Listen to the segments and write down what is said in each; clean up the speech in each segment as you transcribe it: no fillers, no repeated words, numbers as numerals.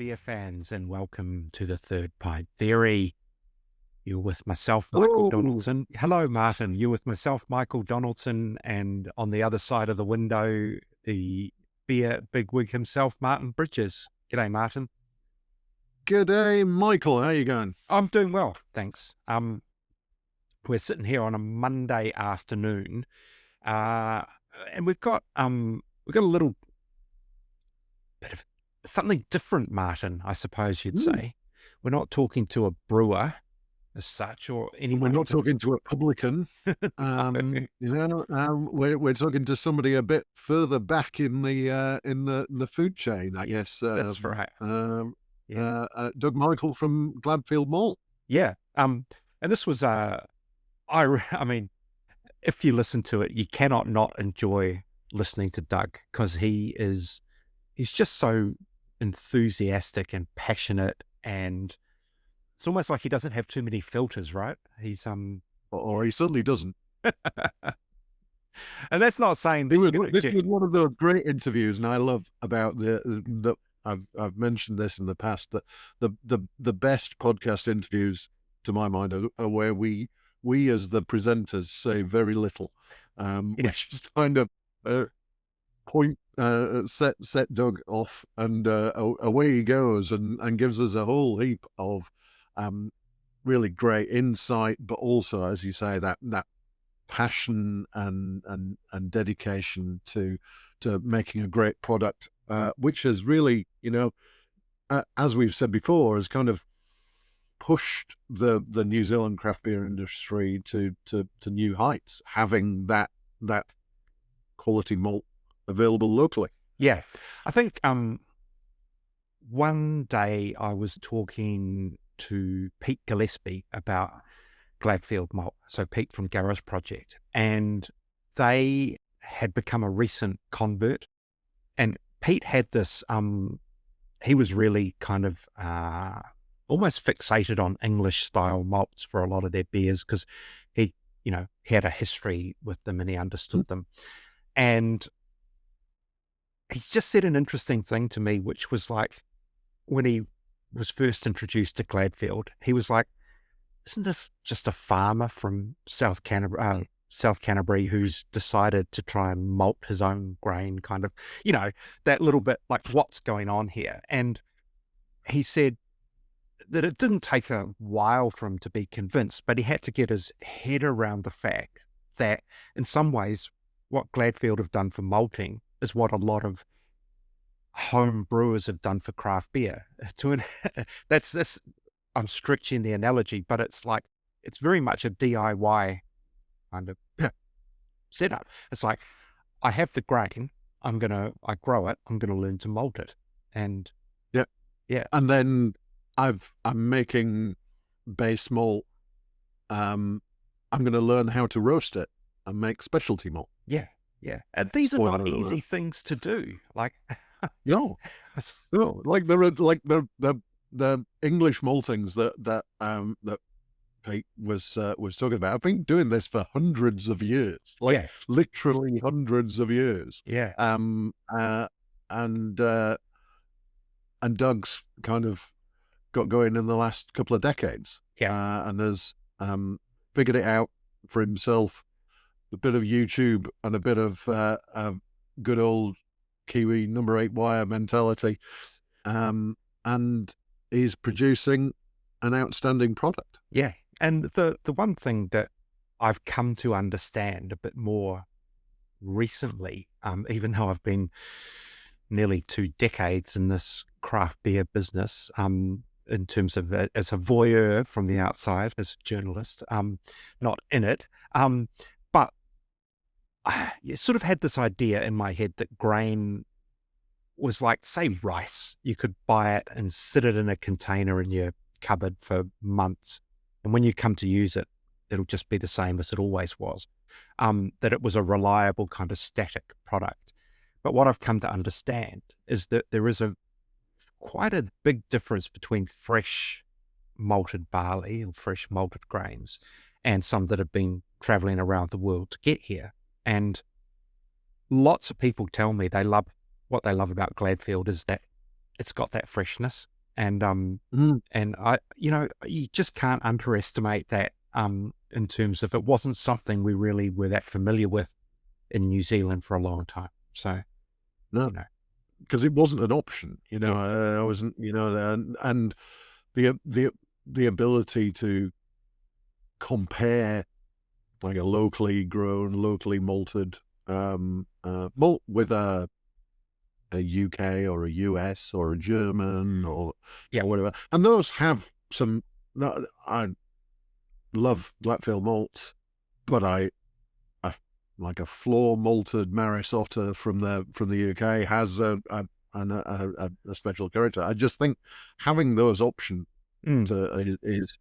beer fans, and welcome to the Third Pint Theory. You're with myself, Hello. Michael Donaldson. Hello, Martin. You're with myself, Michael Donaldson, and on the other side of the window, the beer bigwig himself, Martin Bridges. G'day, Martin. G'day, Michael. How you going? I'm doing well, thanks. We're sitting here on a Monday afternoon, and we've got a little bit of something different, Martin, I suppose you'd say. We're not talking to a brewer as such, or anyone. We're not talking to a publican. We're talking to somebody a bit further back in the food chain, I guess. That's right. Doug Michael from Gladfield Malt. Yeah. And this was I mean, if you listen to it, you cannot not enjoy listening to Doug, because he's just so enthusiastic and passionate, and it's almost like he doesn't have too many filters, right? He's or he certainly doesn't. And that's not saying this was one of the great interviews, and I love about the I've mentioned this in the past, that the best podcast interviews, to my mind, are where we as the presenters say very little, which just kind of set Doug off, and away he goes, and gives us a whole heap of really great insight, but also, as you say, that passion and dedication to making a great product, which has really, as we've said before, has kind of pushed the New Zealand craft beer industry to new heights, having that quality malt available locally. Yeah. I think one day I was talking to Pete Gillespie about Gladfield Malt, so Pete from Garage Project, and they had become a recent convert, and Pete had this he was really kind of almost fixated on English style malts for a lot of their beers, because he had a history with them and he understood them. And he's just said an interesting thing to me, which was like, when he was first introduced to Gladfield, he was like, isn't this just a farmer from South Canterbury who's decided to try and malt his own grain, kind of, that little bit like, what's going on here? And he said that it didn't take a while for him to be convinced, but he had to get his head around the fact that in some ways what Gladfield have done for malting is what a lot of home brewers have done for craft beer. That's I'm stretching the analogy, but it's like, it's very much a DIY kind of setup. It's like, I have the grain, I grow it, I'm going to learn to malt it. And yeah. And then I'm making base malt. I'm going to learn how to roast it and make specialty malt. Yeah. Yeah. And these are not easy things to do. Like, no, like the English maltings that Pete was talking about. I've been doing this for hundreds of years, literally hundreds of years. Yeah. And Doug's kind of got going in the last couple of decades. Yeah. And has figured it out for himself. A bit of YouTube and a bit of good old Kiwi number 8 wire mentality, and is producing an outstanding product. Yeah. And the one thing that I've come to understand a bit more recently, even though I've been nearly 2 decades in this craft beer business, in terms of as a voyeur from the outside, as a journalist, not in it, but I sort of had this idea in my head that grain was like, say, rice. You could buy it and sit it in a container in your cupboard for months, and when you come to use it, it'll just be the same as it always was. That it was a reliable kind of static product. But what I've come to understand is that there is quite a big difference between fresh malted barley or fresh malted grains and some that have been traveling around the world to get here. And lots of people tell me what they love about Gladfield is that it's got that freshness. And and you just can't underestimate that in terms of it wasn't something we really were that familiar with in New Zealand for a long time. So no, because it wasn't an option. I wasn't. And the ability to compare like a locally grown, locally malted malt with a UK or a US or a German or whatever. And those have some. I love Gladfield malts, but I like a floor malted Maris Otter from the UK has a special character. I just think having those options is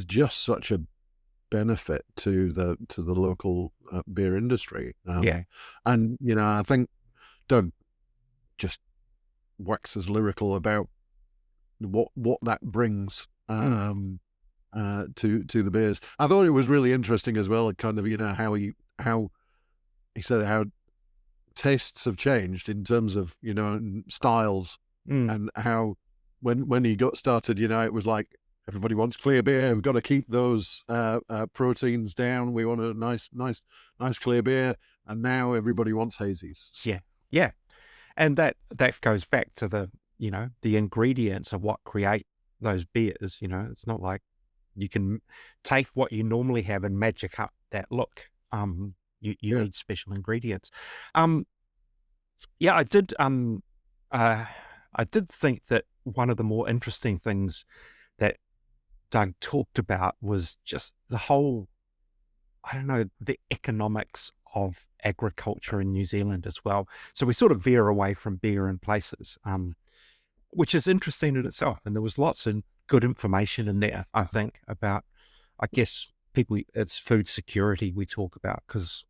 just such a benefit to the local beer industry. And I think Doug just waxes lyrical about what that brings to the beers. I thought it was really interesting as well, kind of how he said how tastes have changed in terms of styles, and how when he got started, it was like everybody wants clear beer. We've got to keep those proteins down. We want a nice clear beer, and now everybody wants hazies. Yeah, and that goes back to the the ingredients of what create those beers. It's not like you can take what you normally have and magic up that look. You need special ingredients. I did. I did think that one of the more interesting things that Doug talked about was just the whole, the economics of agriculture in New Zealand as well. So we sort of veer away from beer in places, which is interesting in itself. And there was lots of good information in there, I think, about, I guess, it's food security we talk about, because,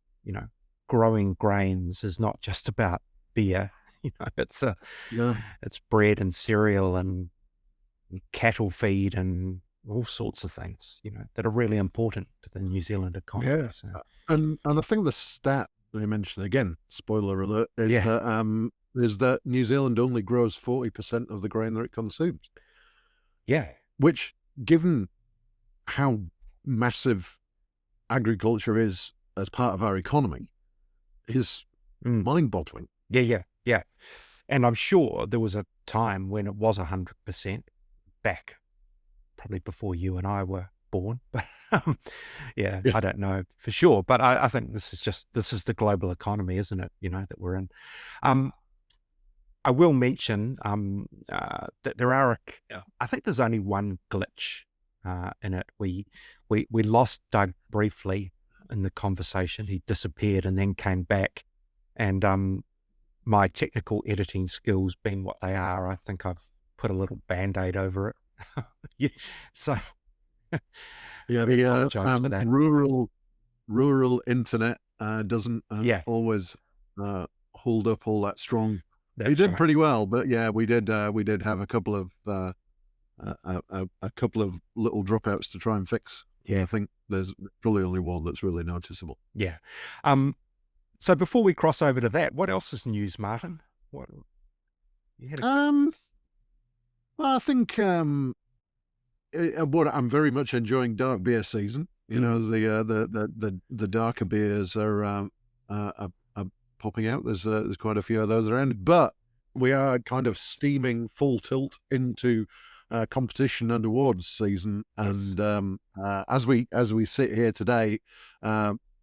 growing grains is not just about beer. It's bread and cereal and cattle feed and all sorts of things, that are really important to the New Zealand economy. Yeah. So. And I think the stat that I mentioned, again, spoiler alert, is that New Zealand only grows 40% of the grain that it consumes. Yeah. Which, given how massive agriculture is as part of our economy, is mind-boggling. Yeah. And I'm sure there was a time when it was 100% back, probably before you and I were born. But I don't know for sure. But I think this is the global economy, isn't it? That we're in. I will mention that there are, I think there's only one glitch in it. We lost Doug briefly in the conversation. He disappeared and then came back. And my technical editing skills being what they are, I think I've put a little Band-Aid over it. So the rural internet doesn't always hold up all that strong. He did pretty well, but we did have a couple of little dropouts to try and fix. I think there's probably only one that's really noticeable. So before we cross over to that, what else is news, Martin? What you had I think what I'm very much enjoying dark beer season. The darker beers are popping out. There's quite a few of those around, but we are kind of steaming full tilt into competition and awards season. And as we sit here today,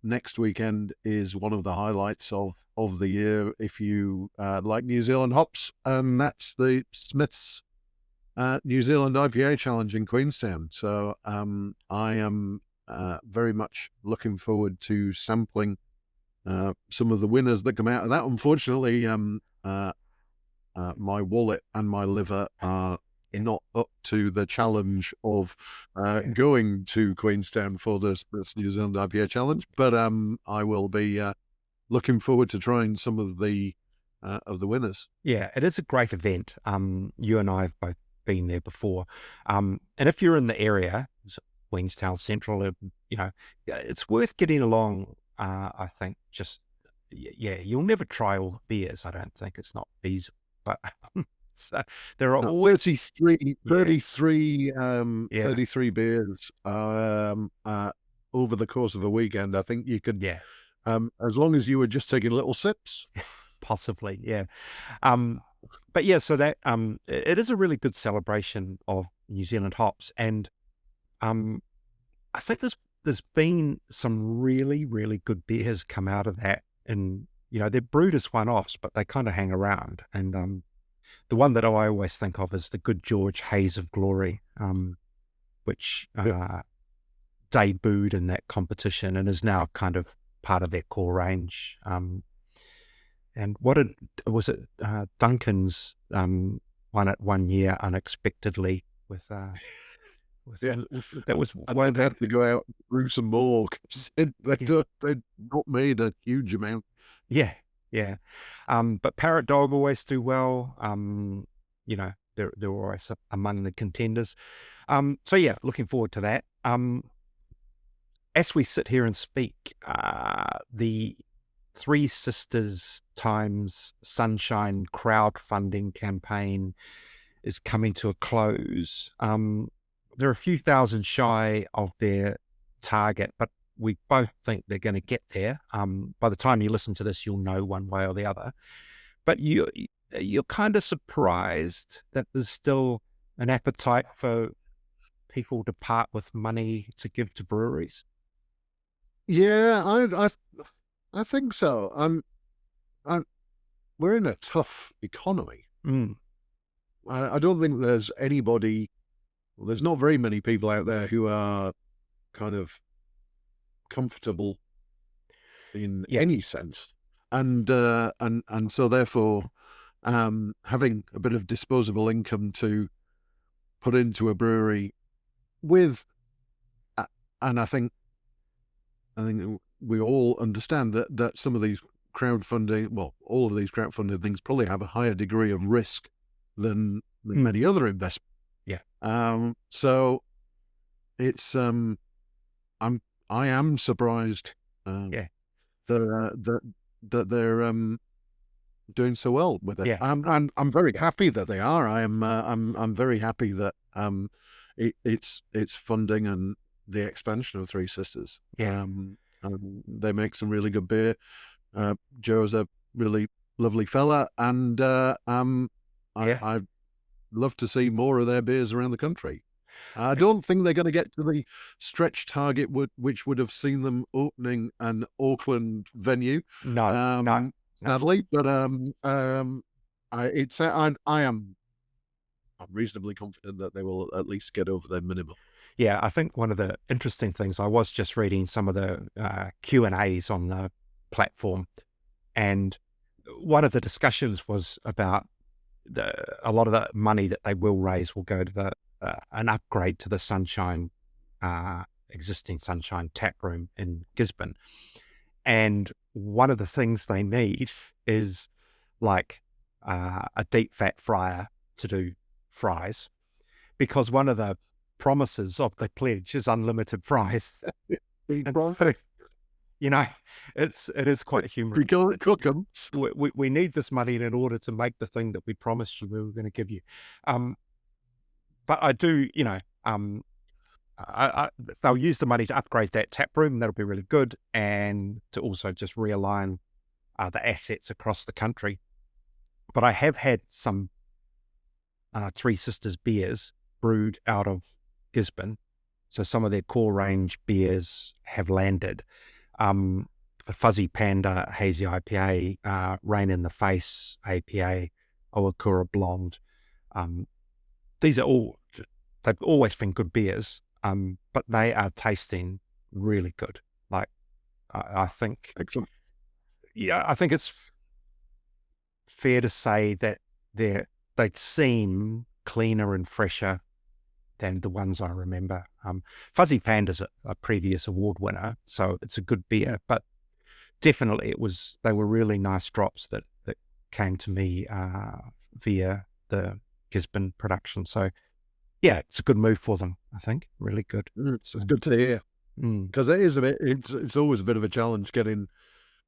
next weekend is one of the highlights of the year if you like New Zealand hops, and that's the Smith's New Zealand IPA Challenge in Queenstown. So I am very much looking forward to sampling some of the winners that come out of that. Unfortunately, my wallet and my liver are not up to the challenge of going to Queenstown for this New Zealand IPA Challenge, but I will be looking forward to trying some of the winners. Yeah, it is a great event. You and I have both been there before, and if you're in the area, Queenstown Central, it's worth getting along. I think you'll never try all the beers. I don't think it's not feasible, but So there are No, always 33 yeah, 33 beers over the course of a weekend. I think you could, yeah, as long as you were just taking little sips. possibly, yeah. But yeah, so that it is a really good celebration of New Zealand hops, and I think there's been some really, really good beers come out of that, and they're brewed as one-offs, but they kind of hang around. And the one that I always think of is the Good George Haze of Glory, which debuted in that competition and is now kind of part of their core range. And was it? Duncan's won it one year unexpectedly with. Yeah, That was and one then of the, had to go out and brew some more. 'Cause they'd not made a huge amount. yeah, yeah. But Parrot Dog always do well. They're always among the contenders. So yeah, looking forward to that. As we sit here and speak, the Three Sisters times Sunshine crowdfunding campaign is coming to a close. They're a few thousand shy of their target, but we both think they're going to get there. By the time you listen to this, you'll know one way or the other. But you're kind of surprised that there's still an appetite for people to part with money to give to breweries. Yeah, I think so. We're in a tough economy. Mm. I don't think there's anybody. Well, there's not very many people out there who are kind of comfortable in any sense, and so therefore, having a bit of disposable income to put into a brewery with, and I think we all understand that some of these crowdfunding, well, all of these crowdfunding things probably have a higher degree of risk than many other investments. Yeah. So it's I am surprised that they're doing so well with it. Yeah. I'm very happy that they are. I'm very happy that it's funding and the expansion of Three Sisters. Yeah. They make some really good beer. Joe's a really lovely fella, and I'd love to see more of their beers around the country. I don't think they're going to get to the stretch target which would have seen them opening an Auckland venue. No. Sadly, but I'm reasonably confident that they will at least get over their minimum. Yeah, I think one of the interesting things, I was just reading some of the Q&As on the platform, and one of the discussions was about a lot of the money that they will raise will go to an upgrade to the Sunshine, existing Sunshine tap room in Gisborne. And one of the things they need is like a deep fat fryer to do fries, because one of the promises of the pledge is unlimited fries. It is quite humorous. We cook them. We need this money in order to make the thing that we promised you we were going to give you. But I do, they'll use the money to upgrade that tap room. That'll be really good, and to also just realign the assets across the country. But I have had some Three Sisters beers brewed out of Gisborne, so some of their core range beers have landed. The Fuzzy Panda Hazy IPA, Rain in the Face APA, Owakura Blonde. They've always been good beers, but they are tasting really good. Like, I think, Excellent. Yeah, I think it's fair to say that they seem cleaner and fresher than the ones I remember. Fuzzy Panda's a previous award winner, so it's a good beer, but definitely they were really nice drops that came to me via the Gisborne production. So yeah, it's a good move for them, I think. Really good. It's good to hear, because it's always a bit of a challenge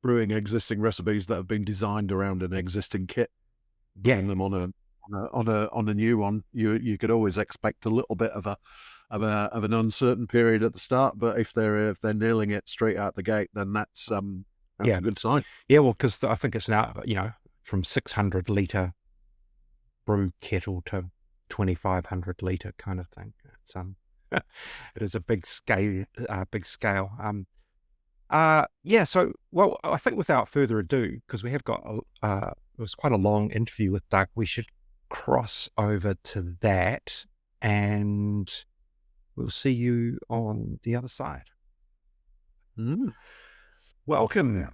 brewing existing recipes that have been designed around an existing kit, getting them on on a new one, you could always expect a little bit of an uncertain period at the start. But if they're nailing it straight out the gate, then that's a good sign. Yeah, well, because I think it's now, from 600 litre brew kettle to 2,500 litre kind of thing. It's it is a big scale. So, well, I think without further ado, because we have got it was quite a long interview with Doug, we should cross over to that, and we'll see you on the other side. Welcome,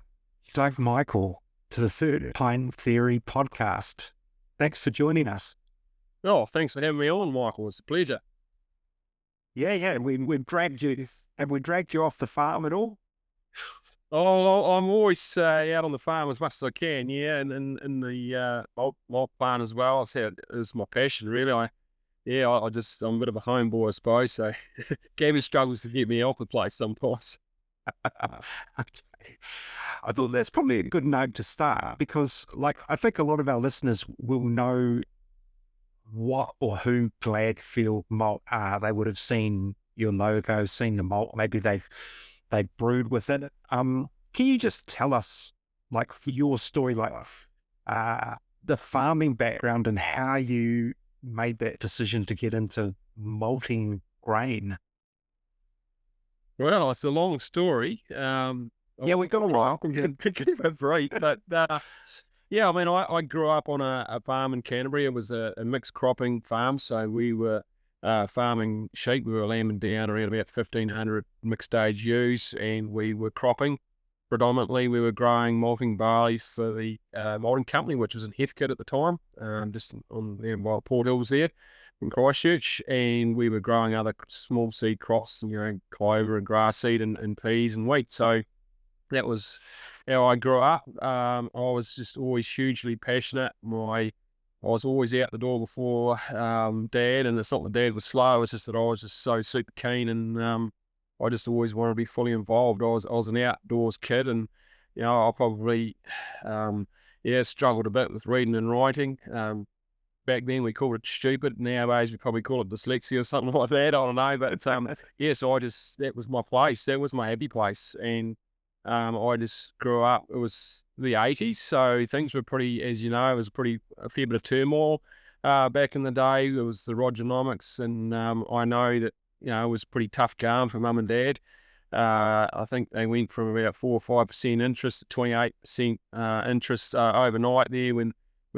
Doug Michael, to the Third Pint Theory podcast. Thanks for joining us. Oh, thanks for having me on, Michael. It's a pleasure. Yeah. We've dragged you. Have we dragged you off the farm at all? Oh, I'm always out on the farm as much as I can, and in the malt barn as well. It's my passion, really. I'm a bit of a homebrewer, I suppose. So Gabi struggles to get me off the place sometimes. Okay. I thought that's probably a good note to start, because, I think a lot of our listeners will know what or who Gladfield Malt are. They would have seen your logo, seen the malt. Maybe they've brewed with it. Can you just tell us, your story, the farming background and how you made that decision to get into malting grain? Well, it's a long story. We've got a while. Keep it brief, but I grew up on a farm in Canterbury. It was a mixed cropping farm, so we were farming sheep. We were lambing down around about 1,500 mixed age ewes, and we were cropping. Predominantly, we were growing malting barley for the malting company, which was in Heathcote at the time, just on the Port Hills there in Christchurch, and we were growing other small seed crops, clover and grass seed and peas and wheat. So that was how I grew up. I was just always hugely passionate. I was always out the door before Dad, and it's not that Dad was slow, it's just that I was just so super keen, and I just always wanted to be fully involved. I was an outdoors kid, and I probably struggled a bit with reading and writing. Back then we called it stupid. Nowadays we probably call it dyslexia or something like that. I don't know, but so that was my place. That was my happy place, and I just grew up. It was the 80s, so things were pretty, as you know, it was a fair bit of turmoil back in the day. It was the Rogernomics, and I know that it was pretty tough going for Mum and Dad. I think they went from about 4 or 5% interest to 28% interest overnight there when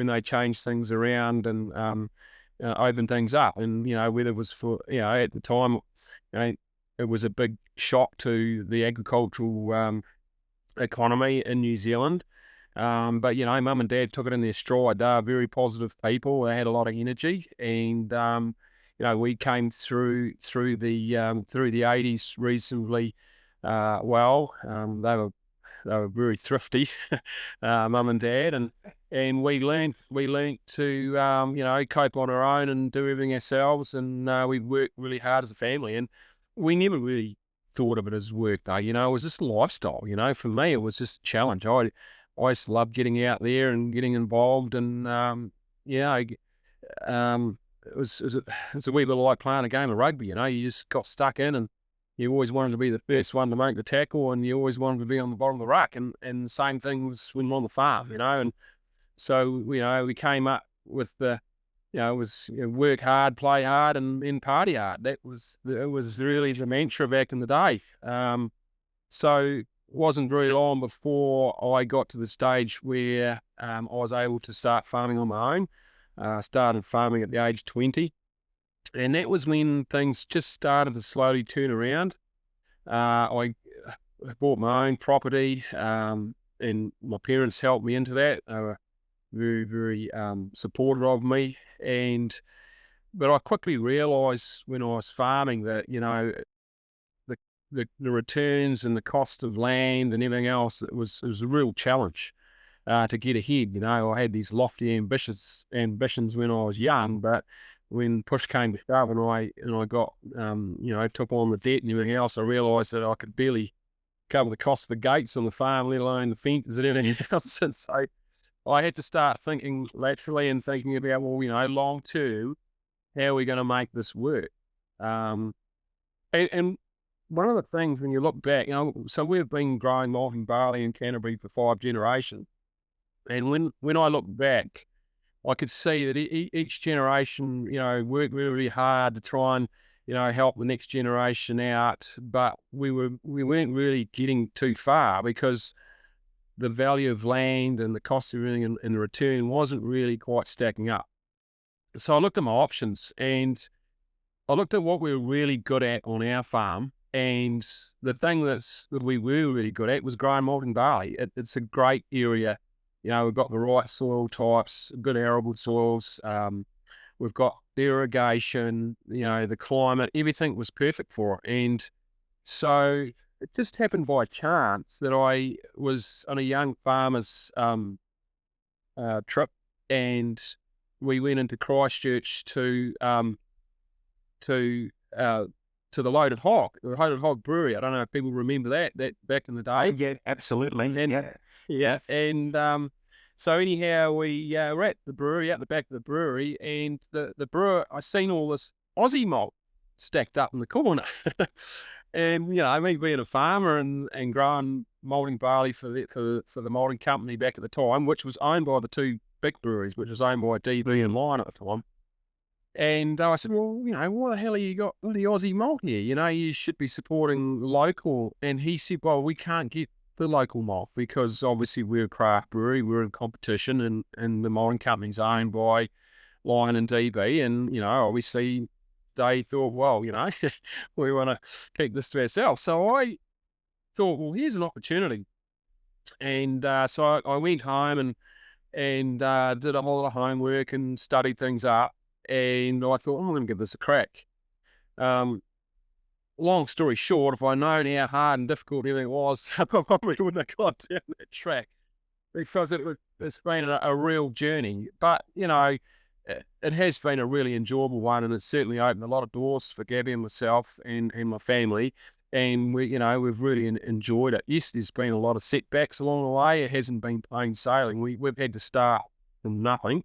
they changed things around and opened things up. And whether it was for at the time, it was a big shock to the agricultural economy in New Zealand. But Mum and Dad took it in their stride. They were very positive people. They had a lot of energy, and we came through the 80s reasonably well. They were very thrifty, Mum and Dad, and we learned to cope on our own and do everything ourselves, and we worked really hard as a family, and we never really thought of it as work though. It was just a lifestyle. For me it was just a challenge. I just loved getting out there and getting involved, and it was a wee little like playing a game of rugby. You just got stuck in, and you always wanted to be the first one to make the tackle, and you always wanted to be on the bottom of the ruck, and the same thing was when we're on the farm, and so we came up with the it was work hard, play hard, and party hard. It was really the mantra back in the day. So it wasn't very long before I got to the stage where I was able to start farming on my own. Started farming at the age of 20. And that was when things just started to slowly turn around. I bought my own property, and my parents helped me into that. They were very, very supportive of me. But I quickly realised when I was farming that, the returns and the cost of land and everything else, it was a real challenge to get ahead. I had these lofty ambitions when I was young, but when push came to shove and I got, took on the debt and everything else, I realised that I could barely cover the cost of the gates on the farm, let alone the fences and everything else. And so I had to start thinking laterally and thinking about, well, long term, how are we going to make this work? And one of the things when you look back, so we've been growing malting barley in Canterbury for 5 generations. And when I look back, I could see that each generation, worked really, really hard to try and, help the next generation out. But we weren't really getting too far because the value of land and the cost of everything and the return wasn't really quite stacking up. So I looked at my options and I looked at what we were really good at on our farm. And the thing that we were really good at was growing malting barley. It's a great area. We've got the right soil types, good arable soils. We've got irrigation, the climate, everything was perfect for it. And so it just happened by chance that I was on a young farmer's trip, and we went into Christchurch to the Loaded Hog Brewery. I don't know if people remember that back in the day. Yeah, absolutely. Yeah. And so anyhow, we were at the brewery, out the back of the brewery, and the brewer, I seen all this Aussie malt stacked up in the corner. And, me being a farmer and growing malting barley for the malting company back at the time, which was owned by the 2 big breweries, which was owned by DB and Lion at the time. And I said, well, why the hell have you got the Aussie malt here? You should be supporting local. And he said, well, we can't get the local malt because obviously we're a craft brewery, we're in competition, and the malting company's owned by Lion and DB. And, obviously they thought, well, we want to keep this to ourselves. So I thought, well, here's an opportunity. And so I went home and did a whole lot of homework and studied things up. And I thought, I'm going to give this a crack. Long story short, if I'd known how hard and difficult everything was, I probably wouldn't have got down that track because it's been a real journey. But, it has been a really enjoyable one, and it's certainly opened a lot of doors for Gabi and myself and my family. And we've really enjoyed it. Yes, there's been a lot of setbacks along the way. It hasn't been plain sailing. We've had to start from nothing.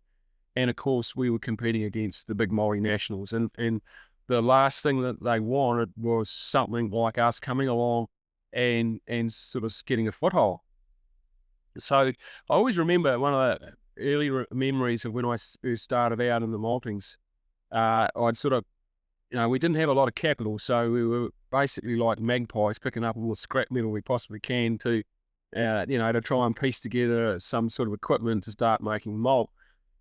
And of course, we were competing against the big multinationals. And the last thing that they wanted was something like us coming along and sort of getting a foothold. So I always remember one of the early memories of when I first started out in the maltings. I'd sort of, we didn't have a lot of capital, so we were basically like magpies picking up all the scrap metal we possibly can to try and piece together some sort of equipment to start making malt.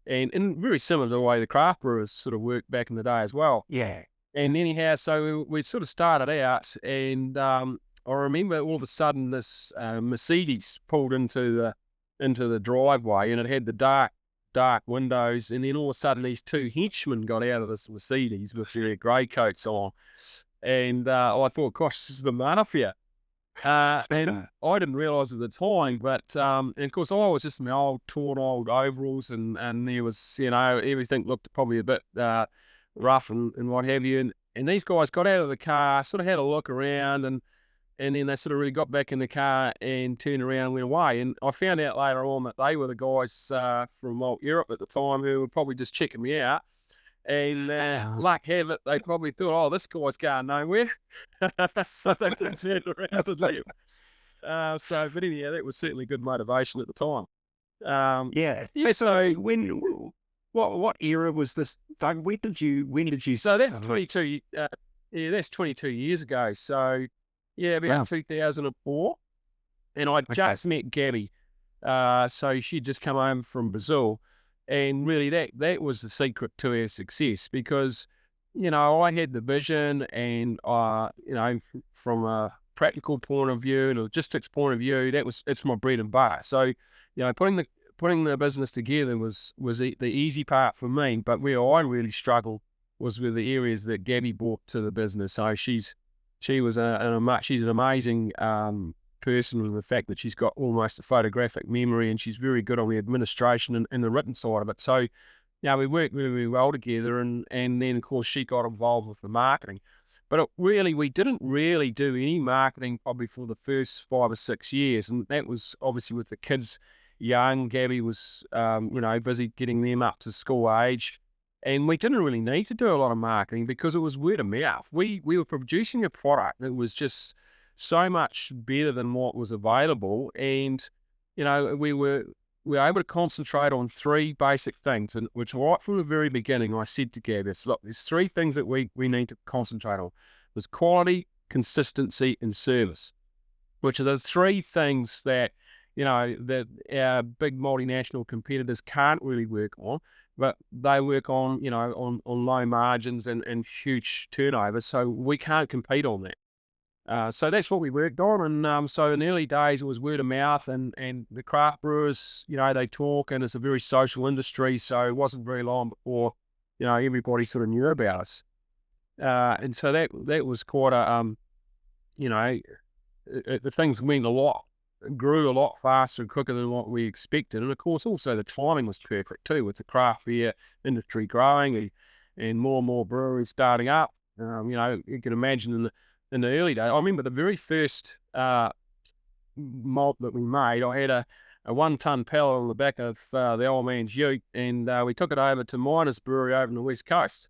And very similar to the way the craft brewers sort of worked back in the day as well. Yeah. And anyhow, so we sort of started out, and I remember all of a sudden this Mercedes pulled into the driveway, and it had the dark windows, and then all of a sudden these 2 henchmen got out of this Mercedes with their grey coats on, and I thought, gosh, this is the mafia. And I didn't realise at the time, but and of course I was just in my torn old overalls, and there was, everything looked probably a bit rough and what have you, and these guys got out of the car, sort of had a look around, and then they sort of really got back in the car and turned around and went away. And I found out later on that they were the guys from Malt Europe at the time who were probably just checking me out. And luck have it, they probably thought, oh, this guy's going nowhere. So they turned around to leave. But anyhow, that was certainly good motivation at the time. So what era was this, Doug? When did you? So that's 22. That's 22 years ago. So about 2004, and I just met Gabi. So she'd just come home from Brazil. And really, that was the secret to our success because, I had the vision, and from a practical point of view and a logistics point of view, it's my bread and butter. So, putting the business together was the easy part for me. But where I really struggled was with the areas that Gabi brought to the business. So she's an amazing person, with the fact that she's got almost a photographic memory, and she's very good on the administration and the written side of it. So, we worked really, really well together, and then of course she got involved with the marketing. But we didn't really do any marketing probably for the first 5 or 6 years, and that was obviously with the kids young. Gabi was, busy getting them up to school age. And we didn't really need to do a lot of marketing because it was word of mouth. We were producing a product that was just so much better than what was available. And, we were able to concentrate on three basic things, and which right from the very beginning, I said to Gabi, look, there's three things that we need to concentrate on. There's quality, consistency, and service, which are the three things that, that our big multinational competitors can't really work on, but they work on, on low margins and huge turnover. So we can't compete on that. So that's what we worked on. And so in the early days, it was word of mouth, and the craft brewers, they talk, and it's a very social industry. So it wasn't very long before, everybody sort of knew about us. And so that was quite a, the things grew a lot faster and quicker than what we expected. And of course, also the timing was perfect too, with the craft beer industry growing and more breweries starting up. You can imagine in the early days, I remember the very first malt that we made, I had a 1 ton pallet on the back of the old man's ute, and we took it over to Miner's Brewery over on the West Coast.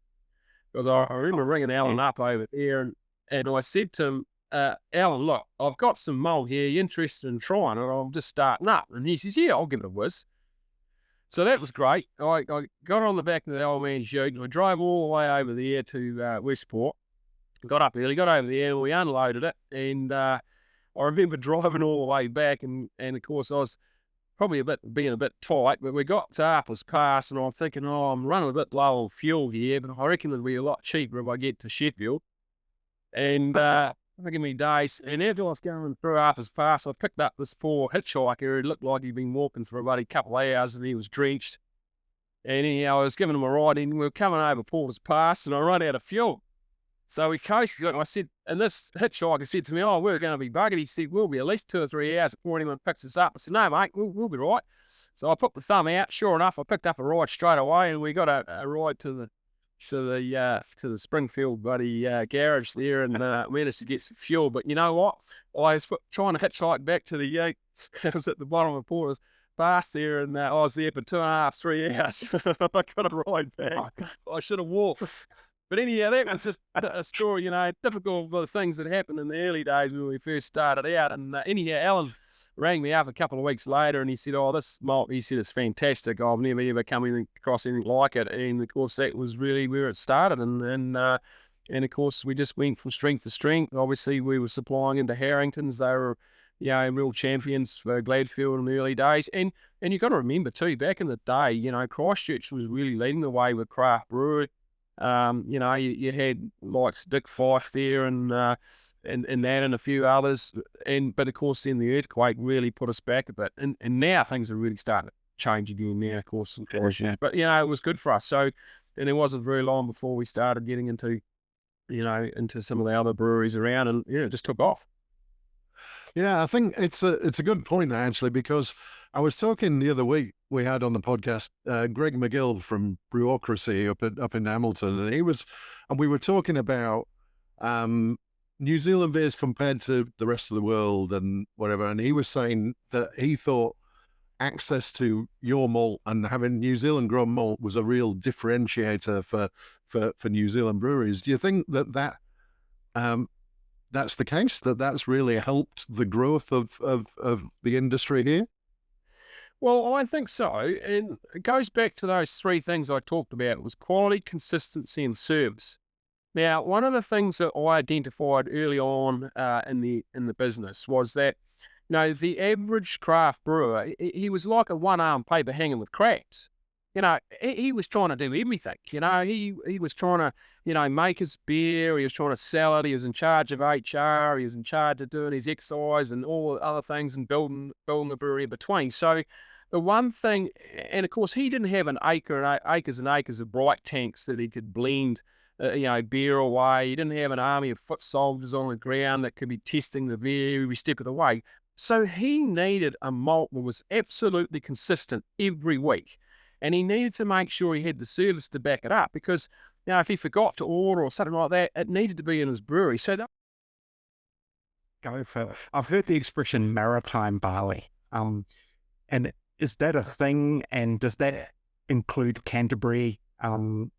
Because I remember ringing Alan up over there, and I said to him, Alan, look, I've got some malt here. You interested in trying it? I'm just starting up. And he says, yeah, I'll give it a whiz. So that was great. I got on the back of the old man's ute, and I drove all the way over there to Westport. Got up early, got over there, and we unloaded it. And I remember driving all the way back, and of course I was probably being a bit tight, but we got to Harper's Pass, and I'm thinking, I'm running a bit low on fuel here, but I reckon it'll be a lot cheaper if I get to Sheffield. And give me days. And as I was going through Harper's Pass, I picked up this poor hitchhiker who looked like he'd been walking for about a couple of hours, and he was drenched. And anyhow, I was giving him a ride, and we were coming over Porter's Pass, and I ran out of fuel. So we coasted, and I said, and this hitchhiker said to me, we're going to be buggered. He said, we'll be at least 2 or 3 hours before anyone picks us up. I said, no, mate, we'll be right. So I put the thumb out. Sure enough, I picked up a ride straight away, and we got a ride to the Springfield garage there, and managed to get some fuel. But you know what? I was trying to hitchhike back to the ute. I was at the bottom of Porter's Pass there, and I was there for 2.5, 3 hours. I got a ride back. I should have walked. But anyhow, that was just a story, typical of the things that happened in the early days when we first started out. And anyhow, Alan rang me up a couple of weeks later, and he said, this malt, he said, it's fantastic. I've never ever come across anything like it. And of course, that was really where it started. And of course, we just went from strength to strength. Obviously, we were supplying into Harrington's. They were, real champions for Gladfield in the early days. And you've got to remember too, back in the day, Christchurch was really leading the way with craft brewery. You had like Dick Fife there and that and a few others. But of course then the earthquake really put us back a bit. And now things are really starting to change again now, of course. But, it was good for us. So, and it wasn't very long before we started getting into some of the other breweries around, and, it just took off. Yeah, I think it's a good point actually, because I was talking the other week, we had on the podcast Greg McGill from Brewocracy up in Hamilton, and we were talking about New Zealand beers compared to the rest of the world and whatever, and he was saying that he thought access to your malt and having New Zealand grown malt was a real differentiator for New Zealand breweries. Do you think that that's the case, that's really helped the growth of the industry here? Well, I think so. And it goes back to those three things I talked about. It was quality, consistency, and service. Now, one of the things that I identified early on in the business was that, the average craft brewer, he was like a one-arm paper hanging with cracks. He was trying to do everything. He was trying to, make his beer. He was trying to sell it. He was in charge of HR. He was in charge of doing his excise and all the other things and building the brewery in between. So the one thing, and of course, he didn't have acres and acres of bright tanks that he could blend, beer away. He didn't have an army of foot soldiers on the ground that could be testing the beer every step of the way. So he needed a malt that was absolutely consistent every week. And he needed to make sure he had the service to back it up, because, if he forgot to order or something like that, it needed to be in his brewery. So I've heard the expression maritime barley. And Is that a thing, and does that include Canterbury? And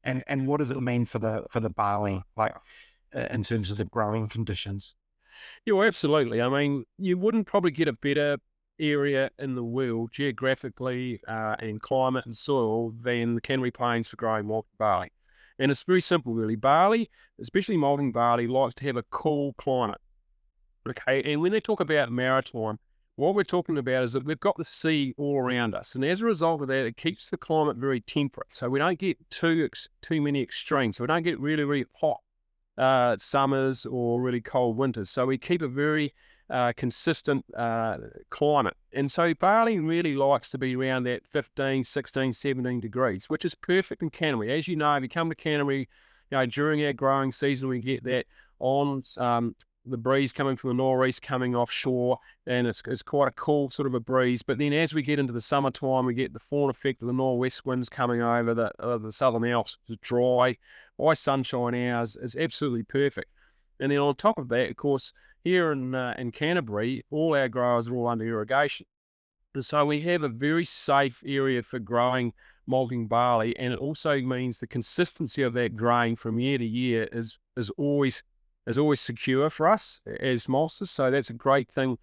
what does it mean for the barley, like in terms of the growing conditions? Yeah, absolutely. I mean, you wouldn't probably get a better area in the world geographically and climate and soil than the Canterbury Plains for growing malted barley. And it's very simple, really. Barley, especially malting barley, likes to have a cool climate. Okay, and when they talk about maritime, what we're talking about is that we've got the sea all around us, and as a result of that, it keeps the climate very temperate. So we don't get too many extremes. So we don't get really, really hot summers or really cold winters. So we keep a very consistent climate. And so barley really likes to be around that 15, 16, 17 degrees, which is perfect in Canterbury. As you know, if you come to Canterbury, during our growing season, we get that on the breeze coming from the northeast coming offshore, and it's quite a cool sort of a breeze. But then as we get into the summertime, we get the fawn effect of the northwest winds coming over the southern Alps. It's dry, high sunshine hours is absolutely perfect. And then on top of that, of course, here in Canterbury, all our growers are all under irrigation. And so we have a very safe area for growing malting barley, and it also means the consistency of that grain from year to year is always secure for us as maltsters. So that's a great thing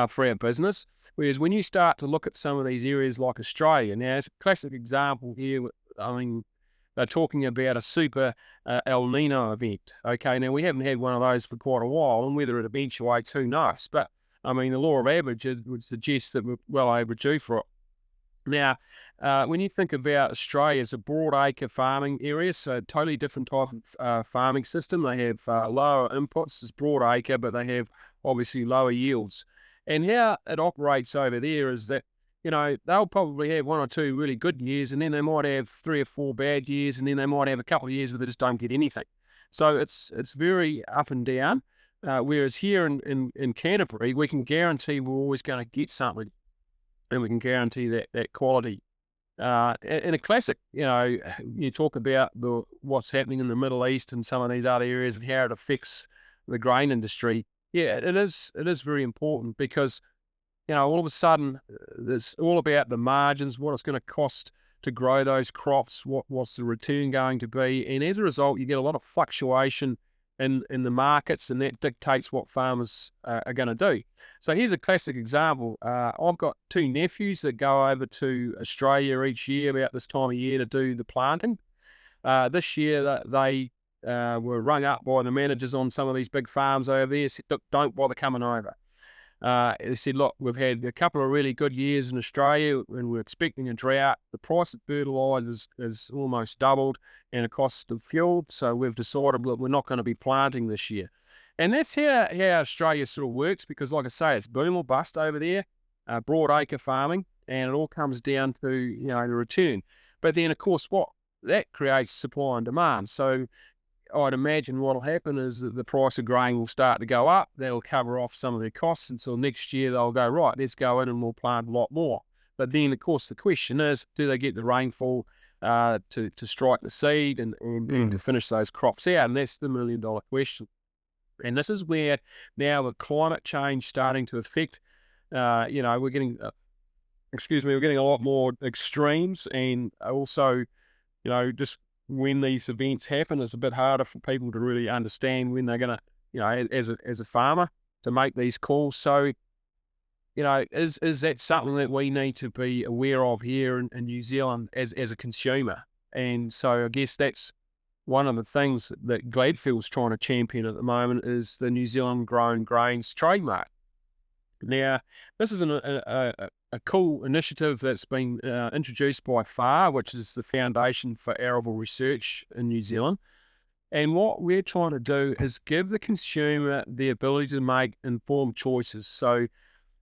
for our business. Whereas when you start to look at some of these areas like Australia, now it's a classic example here. I mean, they're talking about a super El Nino event. Okay, now we haven't had one of those for quite a while, and whether it eventuates, who knows? But I mean, the law of averages would suggest that we're well overdue for it. Now, when you think about Australia, it's a broad acre farming area, so totally different type of farming system. They have lower inputs, it's broad acre, but they have obviously lower yields. And how it operates over there is that, they'll probably have one or two really good years, and then they might have 3 or 4 bad years, and then they might have a couple of years where they just don't get anything. So it's very up and down. Whereas here in Canterbury, we can guarantee we're always going to get something, and we can guarantee that quality. In a classic, you talk about what's happening in the Middle East and some of these other areas and how it affects the grain industry. Yeah, it is very important because, all of a sudden, it's all about the margins, what it's going to cost to grow those crops, what's the return going to be. And as a result, you get a lot of fluctuation in the markets, and that dictates what farmers are going to do. So here's a classic example. I've got 2 nephews that go over to Australia each year about this time of year to do the planting. This year they were rung up by the managers on some of these big farms over there, said, look, don't bother coming over. They said, look, we've had a couple of really good years in Australia and we're expecting a drought. The price of fertiliser is almost doubled and the cost of fuel. So we've decided that we're not going to be planting this year. And that's how Australia sort of works because, like I say, it's boom or bust over there, broad acre farming, and it all comes down to, the return. But then, of course, that creates supply and demand. So I'd imagine what will happen is that the price of grain will start to go up. That'll cover off some of their costs until next year they'll go, right, let's go in and we'll plant a lot more. But then, of course, the question is, do they get the rainfall to strike the seed and to finish those crops out? And that's the $1 million question. And this is where now the climate change starting to affect, we're getting a lot more extremes, and also, just when these events happen, it's a bit harder for people to really understand when they're going to, as a farmer, to make these calls. So, is that something that we need to be aware of here in New Zealand as a consumer? And so I guess that's one of the things that Gladfield's trying to champion at the moment is the New Zealand grown grains trademark. Now, this is a cool initiative that's been introduced by FAR, which is the Foundation for Arable Research in New Zealand. And what we're trying to do is give the consumer the ability to make informed choices. So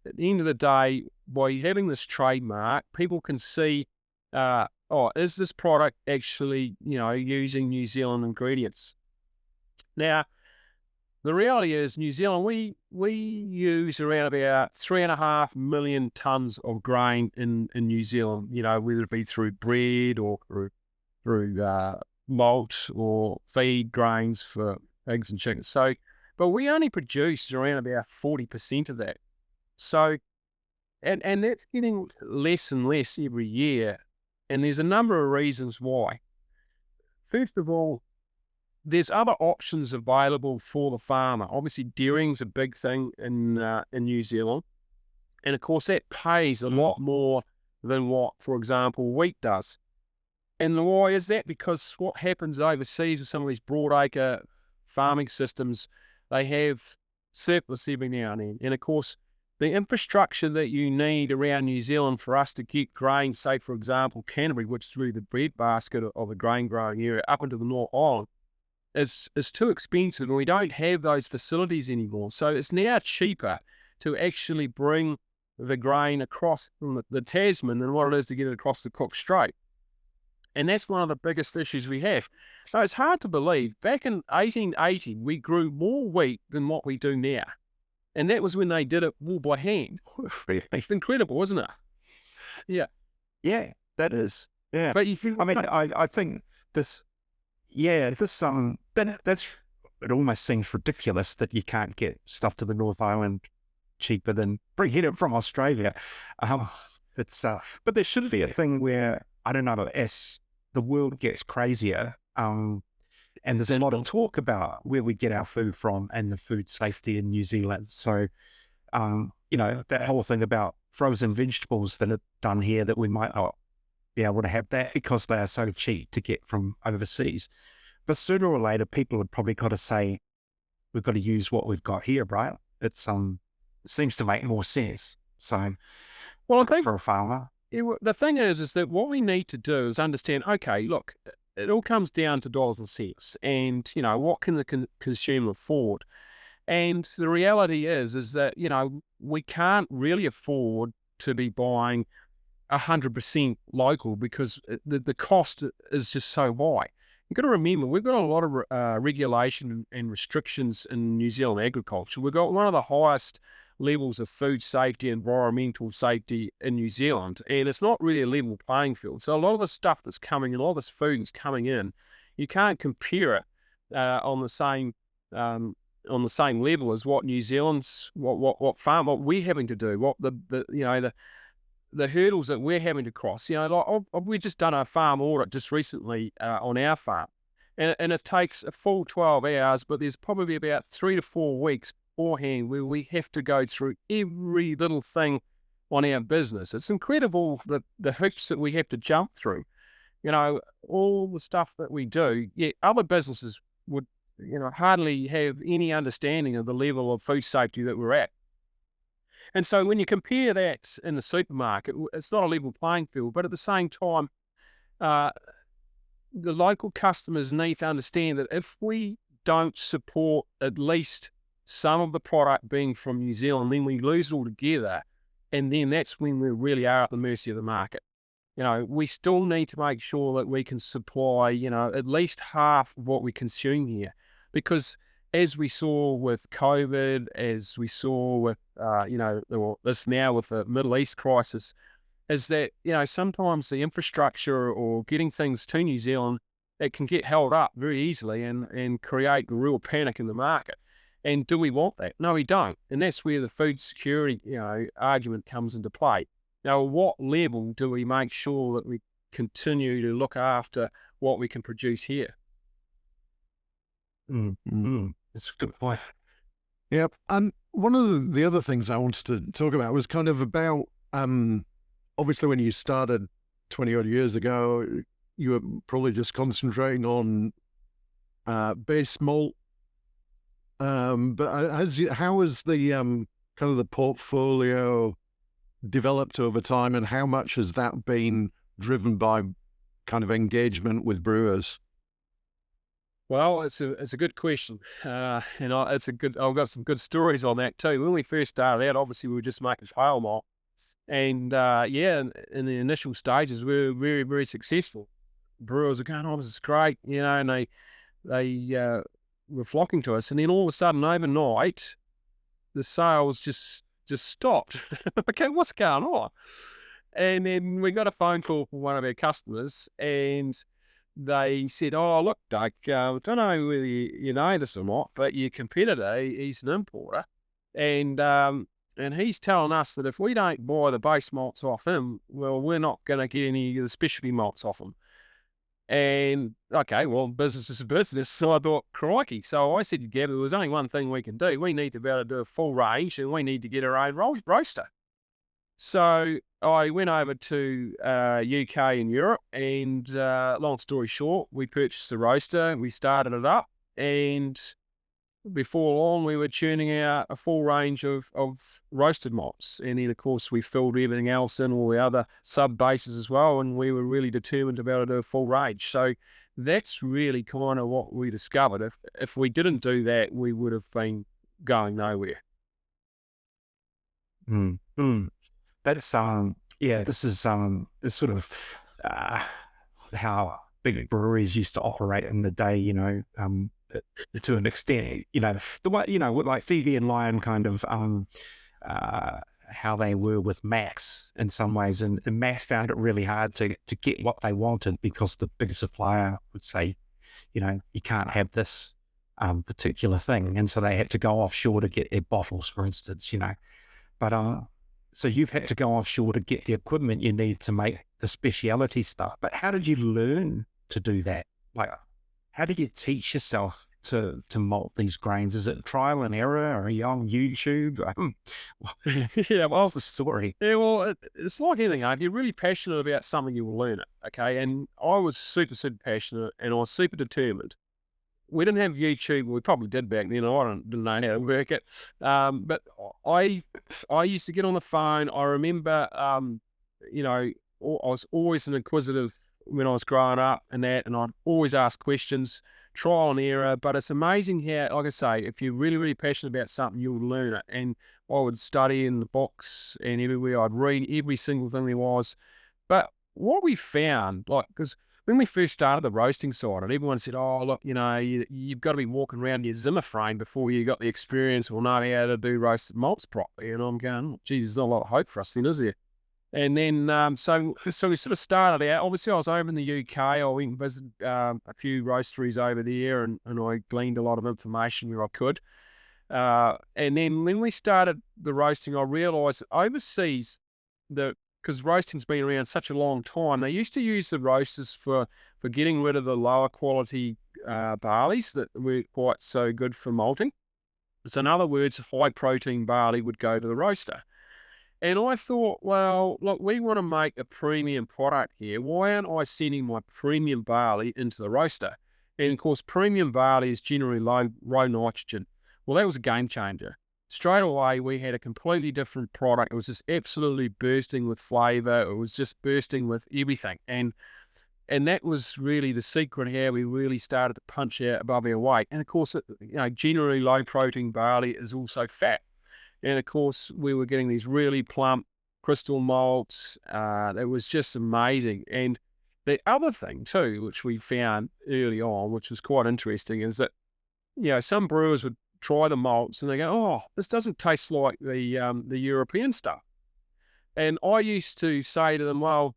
at the end of the day, by having this trademark, people can see, is this product actually, using New Zealand ingredients? Now, the reality is, New Zealand, we use around about 3.5 million tonnes of grain in New Zealand, whether it be through bread or through malt or feed grains for pigs and chickens. So, but we only produce around about 40% of that. So And that's getting less and less every year. And there's a number of reasons why. First of all, there's other options available for the farmer. Obviously, dairying's a big thing in New Zealand. And of course, that pays a lot more than what, for example, wheat does. And why is that? Because what happens overseas with some of these broadacre farming systems, they have surplus every now and then. And of course, the infrastructure that you need around New Zealand for us to get grain, say, for example, Canterbury, which is really the breadbasket of the grain growing area, up into the North Island, is too expensive, and we don't have those facilities anymore. So it's now cheaper to actually bring the grain across from the Tasman than what it is to get it across the Cook Strait. And that's one of the biggest issues we have. So it's hard to believe, back in 1880, we grew more wheat than what we do now. And that was when they did it all by hand. It's incredible, isn't it? Yeah. Yeah, that is. Yeah. But if you, I mean, I think this, that's, it almost seems ridiculous that you can't get stuff to the North Island cheaper than bringing it from Australia. But there should be a thing where, I don't know, as the world gets crazier, and there's a lot of talk about where we get our food from and the food safety in New Zealand. So, that whole thing about frozen vegetables that are done here, that we might not be able to have that because they are so cheap to get from overseas. But sooner or later, people have probably got to say, we've got to use what we've got here, right? It seems to make more sense. So, well, I think for a farmer, the thing is that what we need to do is understand, okay, look, it all comes down to dollars and cents, and, what can the consumer afford? And the reality is that, we can't really afford to be buying 100% local because the cost is just so high. You've got to remember, we've got a lot of regulation and restrictions in New Zealand agriculture. We've got one of the highest levels of food safety, environmental safety in New Zealand, and it's not really a level playing field. So a lot of the stuff that's coming in, a lot of this food that's coming in, you can't compare it on the same level as what New Zealand's, what we're having to do, what the hurdles that we're having to cross. We've just done a farm audit just recently on our farm, and it takes a full 12 hours, but there's probably about 3 to 4 weeks beforehand where we have to go through every little thing on our business. It's incredible the hoops that we have to jump through. All the stuff that we do, other businesses would, hardly have any understanding of the level of food safety that we're at. And so when you compare that in the supermarket, it's not a level playing field, but at the same time, the local customers need to understand that if we don't support at least some of the product being from New Zealand, then we lose it altogether. And then that's when we really are at the mercy of the market. We still need to make sure that we can supply, at least half of what we consume here. Because as we saw with COVID, as we saw with, this now with the Middle East crisis, is that, sometimes the infrastructure or getting things to New Zealand, it can get held up very easily and create a real panic in the market. And do we want that? No, we don't. And that's where the food security, argument comes into play. Now, at what level do we make sure that we continue to look after what we can produce here? It's a good point. Yep. And one of the other things I wanted to talk about was kind of about, obviously when you started 20 odd years ago, you were probably just concentrating on base malt. But how has the kind of the portfolio developed over time, and how much has that been driven by kind of engagement with brewers? Well, it's a good question, and I've got some good stories on that too. When we first started out, obviously we were just making pale malt, and in the initial stages we were very, very successful. Brewers are going, "Oh, this is great," and they were flocking to us, and then all of a sudden, overnight, the sales just stopped. Okay, what's going on? And then we got a phone call from one of our customers, and they said, "Oh, look, Doug, don't know whether you know this or not, but your competitor, he's an importer, and And he's telling us that if we don't buy the base malts off him, well, we're not going to get any of the specialty malts off him. And, okay, well, business is business. So I thought, crikey. So I said to Gabi, there's only one thing we can do. We need to be able to do a full range, and we need to get our own roaster. So I went over to UK and Europe, and long story short, we purchased the roaster, we started it up, and before long we were churning out a full range of roasted malts. And then, of course, we filled everything else in, all the other sub-bases as well, and we were really determined to be able to do a full range. So that's really kind of what we discovered. If we didn't do that, we would have been going nowhere. That's this is it's sort of how big breweries used to operate in the day, to an extent, the way, like Phoebe and Lion kind of how they were with Max in some ways, and Max found it really hard to get what they wanted because the big supplier would say, you can't have this particular thing, and so they had to go offshore to get their bottles, for instance, but so you've had to go offshore to get the equipment you need to make the speciality stuff. But how did you learn to do that? Like, how did you teach yourself to malt these grains? Is it trial and error? Or are you on YouTube? Yeah, well, what's the story? Yeah, well, it's like anything. If you're really passionate about something, you will learn it. Okay, and I was super, super passionate, and I was super determined. We didn't have YouTube. We probably did back then. I didn't know how to work it. But I used to get on the phone. I remember, I was always an inquisitive when I was growing up and I'd always ask questions, trial and error. But it's amazing how, like I say, if you're really, really passionate about something, you'll learn it. And I would study in the books and everywhere. I'd read every single thing there was. But what we found, because when we first started the roasting side, and everyone said, oh, look, you've got to be walking around your Zimmer frame before you got the experience or know how to do roasted malts properly. And I'm going, oh, geez, there's not a lot of hope for us then, is there? And then, so we sort of started out. Obviously, I was over in the UK. I went and visited a few roasteries over there, and I gleaned a lot of information where I could. And then when we started the roasting, I realised that overseas, because roasting's been around such a long time, they used to use the roasters for getting rid of the lower quality barleys that were quite so good for malting. So in other words, high protein barley would go to the roaster. And I thought, well, look, we want to make a premium product here. Why aren't I sending my premium barley into the roaster? And of course, premium barley is generally low nitrogen. Well, that was a game changer. Straight away, we had a completely different product. It was just absolutely bursting with flavour. It was just bursting with everything. And that was really the secret how we really started to punch out above our weight. And of course, generally low protein barley is also fat. And of course, we were getting these really plump crystal malts. It was just amazing. And the other thing too, which we found early on, which was quite interesting, is that, some brewers would try the malts and they go, oh, this doesn't taste like the European stuff. And I used to say to them, well,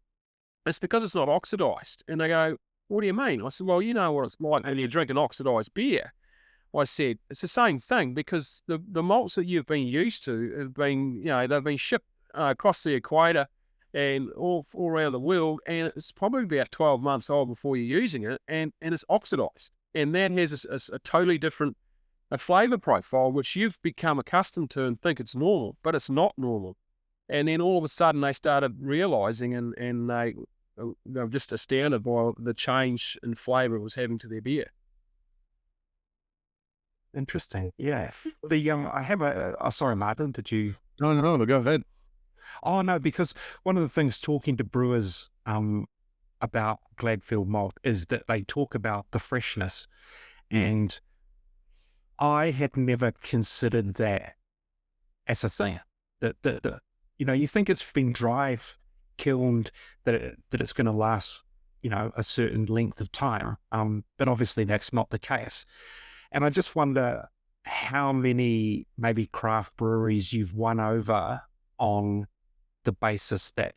it's because it's not oxidized. And they go, what do you mean? I said, well, you know what it's like when you drink an oxidized beer. I said, it's the same thing, because the malts that you've been used to have been, they've been shipped across the equator and all around the world, and it's probably about 12 months old before you're using it, and it's oxidized. And that has a totally different flavour profile, which you've become accustomed to and think it's normal, but it's not normal. And then all of a sudden they started realising, and they were just astounded by the change in flavour it was having to their beer. Interesting. Yeah. I have sorry, Martin, did you? No, go ahead. Oh, no, because one of the things talking to brewers about Gladfield Malt is that they talk about the freshness. And I had never considered that as a thing. That you think it's been dry kilned, that it's going to last, a certain length of time. But obviously that's not the case. And I just wonder how many maybe craft breweries you've won over on the basis that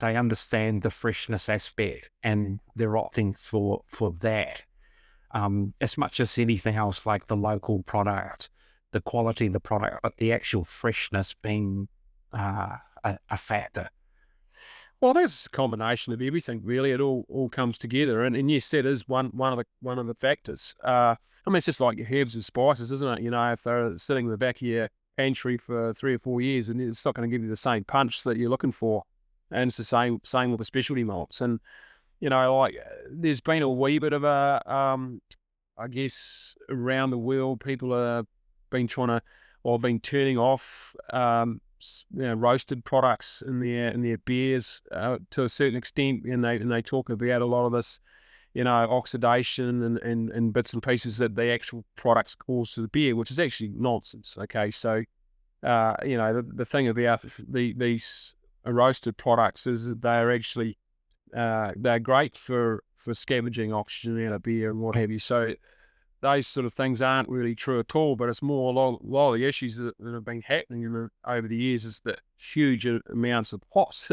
they understand the freshness aspect and they're opting for that, as much as anything else, like the local product, the quality of the product, but the actual freshness being a factor. Well, there's a combination of everything, really. It all comes together, and yes, that is one of the factors. I mean, it's just like your herbs and spices, isn't it? You know, if they're sitting in the back of your pantry for 3 or 4 years, and it's not going to give you the same punch that you're looking for. And it's the same with the specialty malts. And you know, like there's been a wee bit of a, I guess, around the world, people have been been turning off roasted products in their beers to a certain extent, and they talk about a lot of this, oxidation and bits and pieces that the actual products cause to the beer, which is actually nonsense. Okay, so the thing about these roasted products is that they're actually they're great for scavenging oxygen out of beer and what have you. So those sort of things aren't really true at all, but it's more a lot of the issues that have been happening over the years is the huge amounts of hops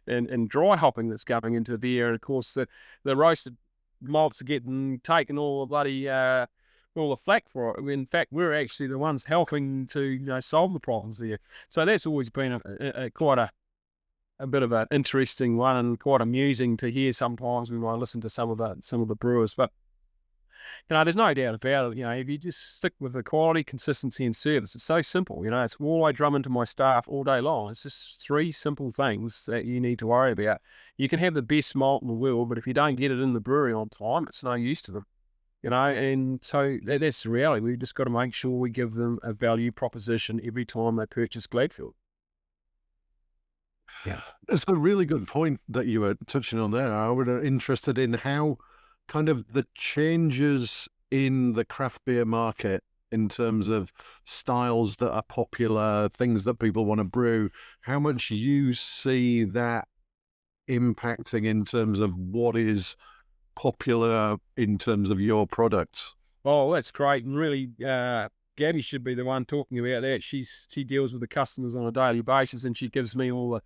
and dry hopping that's going into there. And of course, the roasted malts are getting taken all the bloody all the flack for it. In fact, we're actually the ones helping to solve the problems there. So that's always been quite a bit of an interesting one, and quite amusing to hear sometimes when I listen to some of the brewers. But there's no doubt about it. If you just stick with the quality, consistency, and service, it's so simple. It's all I drum into my staff all day long. It's just 3 simple things that you need to worry about. You can have the best malt in the world, but if you don't get it in the brewery on time, it's no use to them. And so that's the reality. We've just got to make sure we give them a value proposition every time they purchase Gladfield. Yeah, it's a really good point that you were touching on there. I was interested in how kind of the changes in the craft beer market in terms of styles that are popular, things that people want to brew, how much you see that impacting in terms of what is popular in terms of your products. Oh, that's great. And really, Gabi should be the one talking about that. She deals with the customers on a daily basis, and she gives me all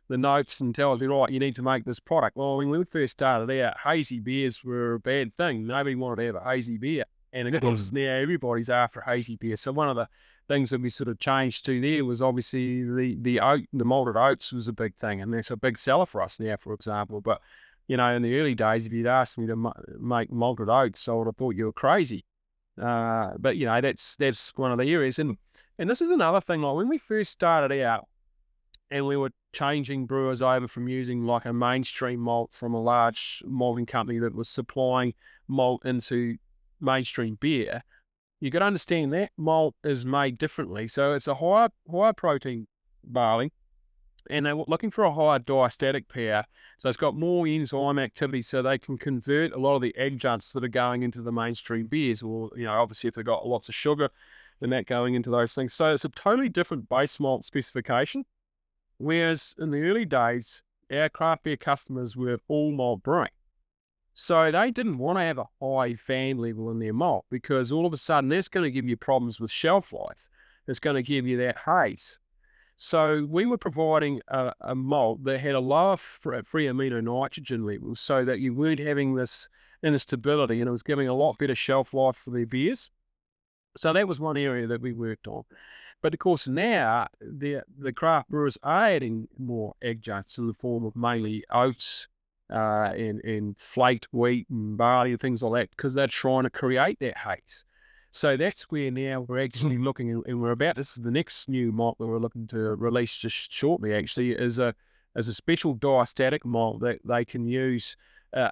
the notes and tells me, right, you need to make this product. Well, when we first started out, hazy beers were a bad thing. Nobody wanted to have a hazy beer. And of course, now everybody's after hazy beer. So one of the things that we sort of changed to there was obviously the malted oats was a big thing, and that's a big seller for us now, for example. But, in the early days, if you'd asked me to make malted oats, I would have thought you were crazy. But that's one of the areas, and this is another thing. Like when we first started out, and we were changing brewers over from using like a mainstream malt from a large malting company that was supplying malt into mainstream beer, you got to understand that malt is made differently. So it's a higher protein barley, and they were looking for a higher diastatic power. So it's got more enzyme activity, so they can convert a lot of the adjuncts that are going into the mainstream beers, or, obviously if they've got lots of sugar, then that going into those things. So it's a totally different base malt specification. Whereas in the early days, our craft beer customers were all malt brewing. So they didn't want to have a high fan level in their malt, because all of a sudden that's going to give you problems with shelf life. It's going to give you that haze. So we were providing a malt that had a lower free amino nitrogen level, so that you weren't having this instability, and it was giving a lot better shelf life for their beers. So that was one area that we worked on. But of course now the craft brewers are adding more adjuncts in the form of mainly oats and flaked wheat and barley and things like that, because they're trying to create that haze. So that's where now we're actually looking, and we're about, this is the next new malt that we're looking to release just shortly, actually, is a special diastatic malt that they can use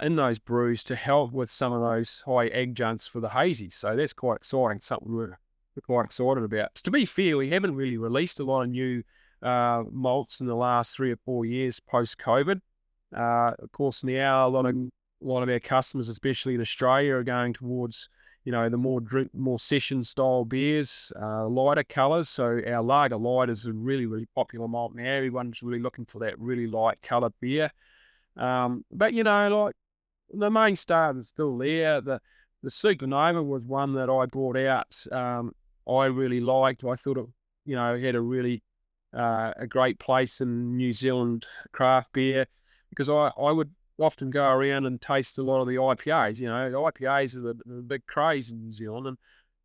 in those brews to help with some of those high adjuncts for the hazies. So that's quite exciting, something we're quite excited about. To be fair, we haven't really released a lot of new malts in the last 3 or 4 years post-COVID. Of course, now a lot of our customers, especially in Australia, are going towards the more session style beers, lighter colours. So our lager light is a really, really popular malt now. Everyone's really looking for that really light coloured beer. But like the main star is still there. The Supernova was one that I brought out. I really liked. I thought it, had a really a great place in New Zealand craft beer, because I would often go around and taste a lot of the IPAs. The IPAs are the big craze in New Zealand, and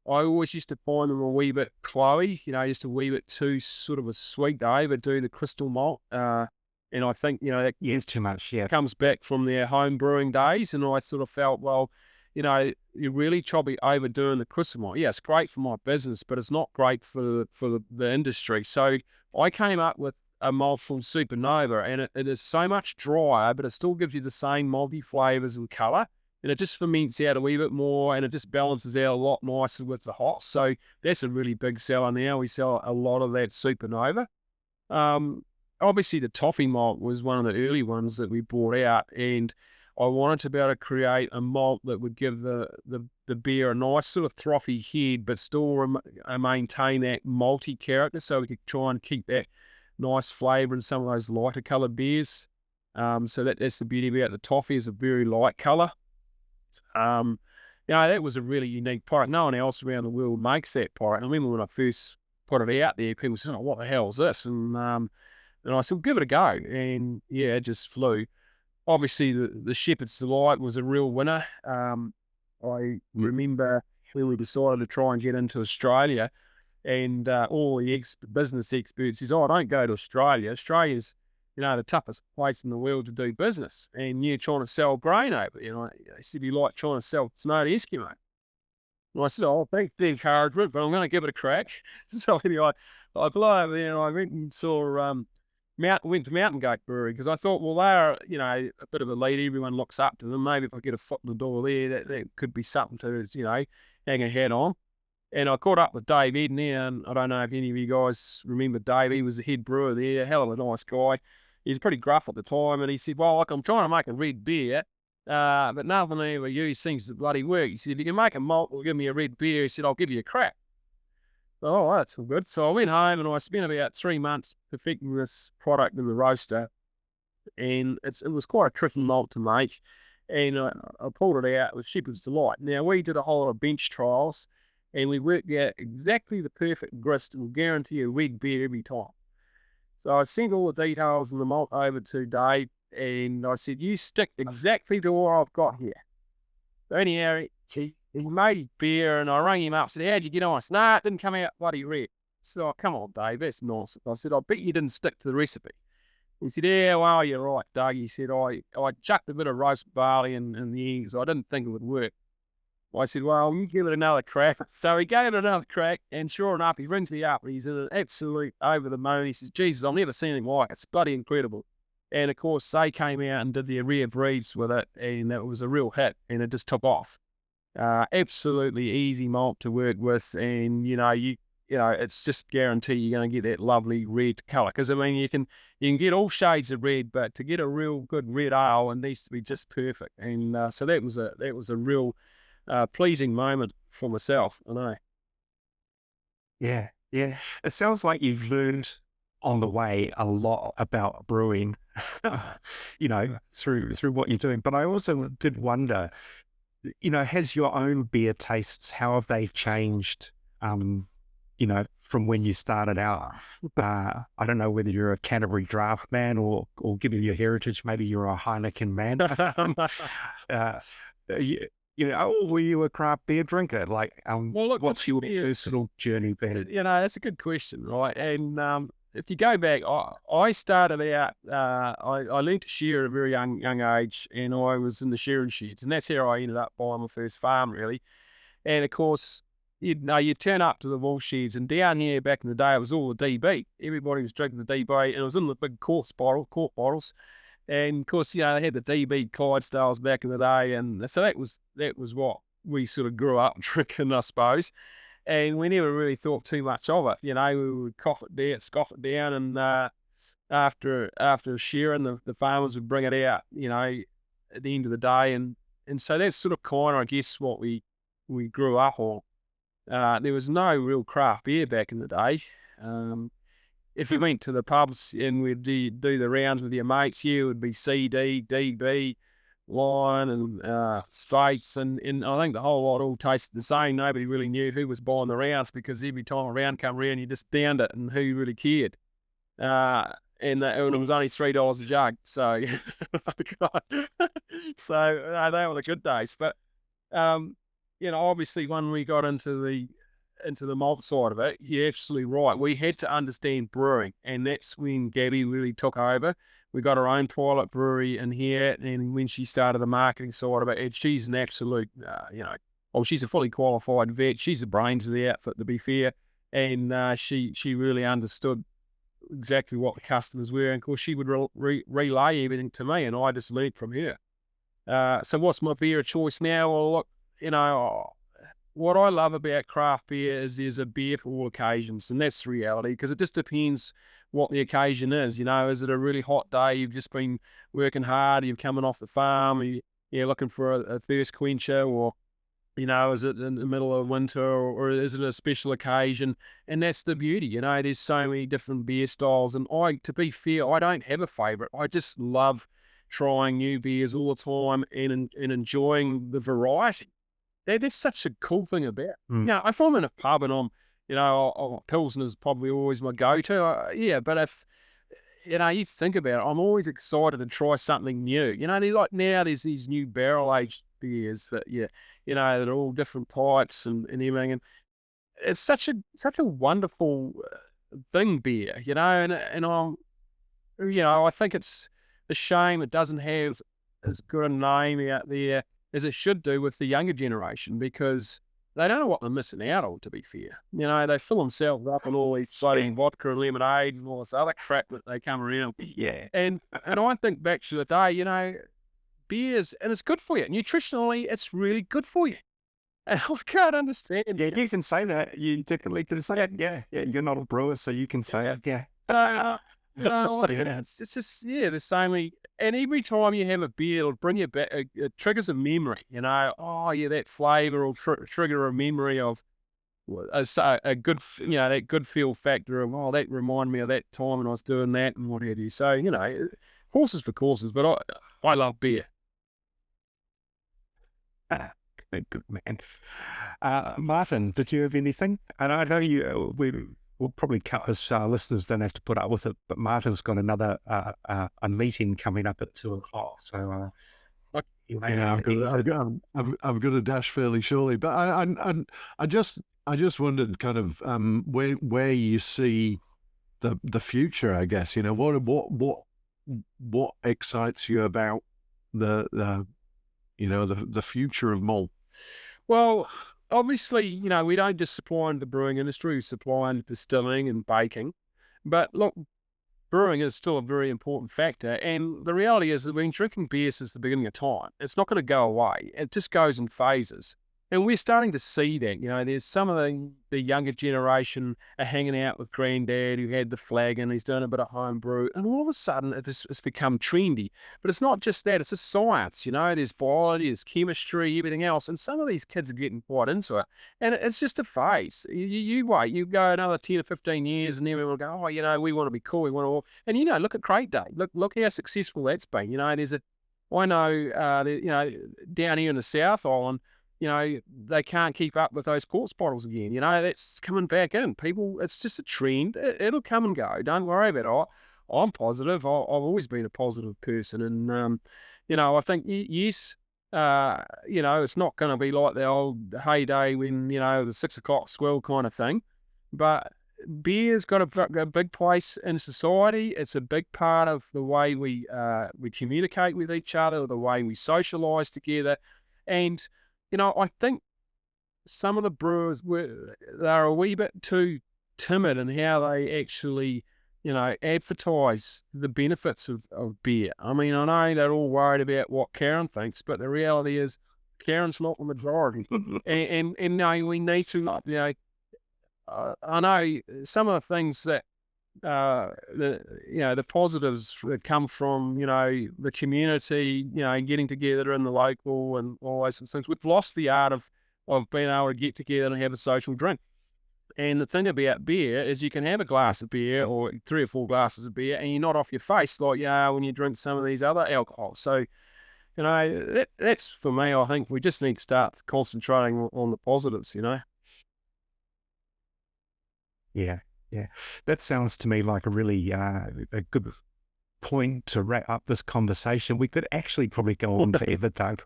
I always used to find them a wee bit clowy, just a wee bit too sort of a sweet to overdo the crystal malt. And I think, that Yeah, it's too much. Yeah. comes back from their home brewing days. And I sort of felt, well, you're really probably overdoing the crystal malt. Yeah, it's great for my business, but it's not great for the industry. So I came up with a malt from Supernova, and it is so much drier, but it still gives you the same malty flavours and colour. And it just ferments out a wee bit more, and it just balances out a lot nicer with the hops. So that's a really big seller now. We sell a lot of that Supernova. Obviously, the toffee malt was one of the early ones that we brought out, and I wanted to be able to create a malt that would give the beer a nice sort of frothy head, but still maintain that malty character, so we could try and keep that nice flavour in some of those lighter coloured beers. So that's the beauty about the toffee, is a very light colour. That was a really unique product. No one else around the world makes that product. I remember when I first put it out there, people said, "Oh, what the hell is this?" And I said, "Give it a go." And yeah, it just flew. Obviously, the Shepherd's Delight was a real winner. I remember when we decided to try and get into Australia, and all the business experts says, "Oh, don't go to Australia. Australia's, the toughest place in the world to do business, and you're trying to sell grain over." They said, "You like trying to sell snow to Eskimo." And I said, "Oh, thanks for the encouragement, but I'm going to give it a crack." So anyway, I flew over there and I went and saw went to Mountain Gate Brewery, because I thought, well, they're, a bit of a lead. Everyone looks up to them. Maybe if I get a foot in the door there, that could be something to, hang a hat on. And I caught up with Dave Eden there, and I don't know if any of you guys remember Dave. He was the head brewer there, hell of a nice guy. He's pretty gruff at the time, and he said, "Well, I'm trying to make a red beer, but nothing I ever use seems to bloody work." He said, "If you can make a malt or give me a red beer," he said, "I'll give you a crack." Oh, that's all good. So I went home and I spent about 3 months perfecting this product in the roaster, and it was quite a tricky malt to make. And I pulled it out with Shepherd's Delight. Now, we did a whole lot of bench trials, and we worked out exactly the perfect grist and will guarantee a red beer every time. So I sent all the details of the malt over to Dave, and I said, "You stick exactly to what I've got here." So anyhow, he made his beer, and I rang him up and said, "How'd you get on?" I said, "Nah, it didn't come out bloody red." I said, "Oh, come on, Dave, that's nonsense." I said, "I bet you didn't stick to the recipe." He said, "Yeah, well, you're right, Doug." He said, I chucked a bit of roast barley in the eggs. I didn't think it would work." I said, "Well, you give it another crack." So he gave it another crack, and sure enough, he rings me up. He's in an absolute over the moon. He says, "Jesus, I've never seen anything like it. It's bloody incredible." And of course, they came out and did their rare breeds with it, and it was a real hit, and it just took off. Absolutely easy malt to work with, and it's just guaranteed you're going to get that lovely red colour. Because I mean, you can get all shades of red, but to get a real good red ale, it needs to be just perfect. And so that was a real pleasing moment for myself. I know. Yeah. It sounds like you've learned on the way a lot about brewing, through what you're doing. But I also did wonder, has your own beer tastes, how have they changed, from when you started out? I don't know whether you're a Canterbury draft man or given your heritage, maybe you're a Heineken man. Were you a craft beer drinker? Like, well, look, what's your personal journey been? That's a good question, right? And if you go back, I started out, I learned to shear at a very young age, and I was in the shearing sheds, and that's how I ended up buying my first farm, really. And of course, you turn up to the wool sheds, and down here back in the day, it was all the DB. Everybody was drinking the DB, and it was in the big quart bottles. And of course, they had the DB Clydesdales back in the day, and so that was what we sort of grew up drinking, I suppose. And we never really thought too much of it. We would scoff it down, and after shearing, the farmers would bring it out, at the end of the day, and so that's sort of kind of, I guess, what we grew up on. There was no real craft beer back in the day. If you went to the pubs and we'd do the rounds with your mates, it would be CD, DB, Lion, and Straits, and I think the whole lot all tasted the same. Nobody really knew who was buying the rounds, because every time a round come around, you just downed it, and who really cared? And it was only $3 a jug, so so they were the good days. But obviously when we got into the malt side of it, you're absolutely right. We had to understand brewing, and that's when Gabi really took over. We got our own pilot brewery in here, and when she started the marketing side of it, and she's an absolute, she's a fully qualified vet. She's the brains of the outfit, to be fair, and she really understood exactly what the customers were, and of course she would relay everything to me, and I just learned from her. So what's my beer of choice now? Well, look, what I love about craft beer is there's a beer for all occasions, and that's the reality, because it just depends what the occasion is. Is it a really hot day, you've just been working hard, you're coming off the farm, you're looking for a thirst quencher, or is it in the middle of winter, or is it a special occasion? And that's the beauty, there's so many different beer styles, and to be fair, I don't have a favourite. I just love trying new beers all the time and enjoying the variety. That's such a cool thing about it. If I'm in a pub and I'm, Pilsner's probably always my go-to. But if, you think about it, I'm always excited to try something new. Like now there's these new barrel-aged beers that, that are all different types and everything. And it's such a wonderful thing, beer, and I'm, I think it's a shame it doesn't have as good a name out there as it should do with the younger generation, because they don't know what they're missing out on, to be fair. They fill themselves up on all these exciting vodka and lemonade and all this other crap that they come around. Yeah. And I think back to the day, beers, and it's good for you. Nutritionally, it's really good for you. And I can't understand. Yeah, you can say that. You definitely can say it. Yeah, you're not a brewer, so you can say it. Yeah. It's just, there's so many. And every time you have a beer, it'll bring you back, it triggers a memory, that flavour will trigger a memory of a good, that good feel factor of, that reminded me of that time when I was doing that and what have you. So, horses for courses, but I love beer. Good man. Martin, did you have anything? And I know we'll probably cut this, listeners don't have to put up with it, but Martin's got another a meeting coming up at 2:00. So I've got a dash fairly shortly. But I just wondered kind of where you see the future. I guess what excites you about the future of malt. Well, obviously, we don't just supply into the brewing industry, we supply into distilling and baking. But look, brewing is still a very important factor. And the reality is that we've been drinking beer since the beginning of time. It's not going to go away. It just goes in phases. And we're starting to see that. There's some of the younger generation are hanging out with granddad who had the flagon, he's doing a bit of homebrew, and all of a sudden it's become trendy. But it's not just that, it's a science, there's biology, there's chemistry, everything else, and some of these kids are getting quite into it. And it's just a phase. You wait, you go another 10 or 15 years, and everyone will go, we want to be cool, we want to, and look at Crate Day. Look how successful that's been. I know, down here in the South Island, they can't keep up with those quartz bottles again. That's coming back in. People, it's just a trend. It'll come and go. Don't worry about it. I'm positive. I've always been a positive person. And, I think, yes, it's not going to be like the old heyday when, the 6 o'clock squill kind of thing. But beer's got a big place in society. It's a big part of the way we communicate with each other, the way we socialise together. And I think some of the brewers they're a wee bit too timid in how they actually, advertise the benefits of beer. I mean, I know they're all worried about what Karen thinks, but the reality is Karen's not the majority. and we need to, I know some of the things that, the positives that come from, the community, getting together in the local and all those sorts of things. We've lost the art of being able to get together and have a social drink. And the thing about beer is you can have a glass of beer or 3 or 4 glasses of beer and you're not off your face like you are when you drink some of these other alcohols. So, that's for me. I think we just need to start concentrating on the positives, Yeah. Yeah, that sounds to me like a really a good point to wrap up this conversation. We could actually probably go on forever, Doug.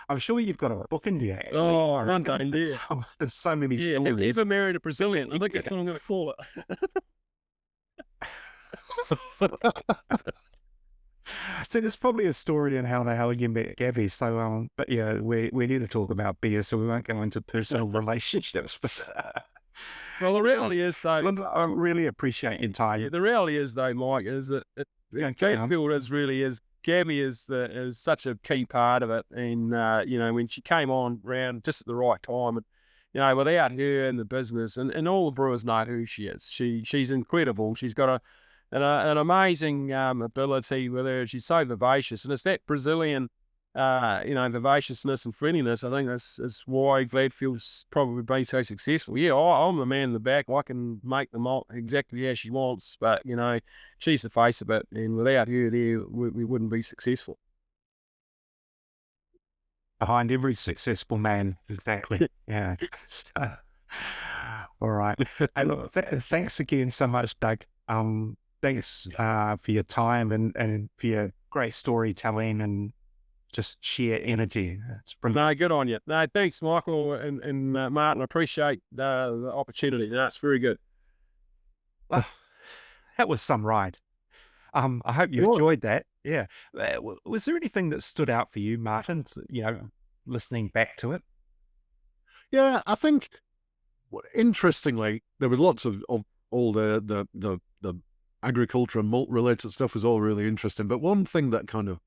I'm sure you've got a book in there. Actually. Oh, run down there. There's so many Yeah, stories. ever married a Brazilian. I think that's what I'm going to call it. So there's probably a story in how you met Gabi. So, but yeah, we're here to talk about beer, so we won't go into personal relationships. But Well, the reality is, though, I really appreciate your time. the reality is, though, Mike, is that Gladfield is Gabi is such a key part of it, and when she came on round just at the right time, and without her in the business, and all the brewers know who she is. She's incredible. She's got an amazing ability with her. She's so vivacious, and it's that Brazilian, vivaciousness and friendliness. I think that's why Gladfield's probably been so successful. Yeah, I'm the man in the back. I can make the malt exactly how she wants, but she's the face of it, and without her there, we wouldn't be successful. Behind every successful man, exactly. Yeah. All right. Hey, look, thanks again so much, Doug. Thanks for your time and for your great storytelling and just sheer energy. It's brilliant. No, good on you. No, thanks, Michael and Martin. I appreciate the opportunity. No, it's very good. Well, that was some ride. I hope you enjoyed that. Yeah. Was there anything that stood out for you, Martin, listening back to it? Yeah, I think, interestingly, there was lots of all the agriculture and malt related stuff was all really interesting. But one thing that kind of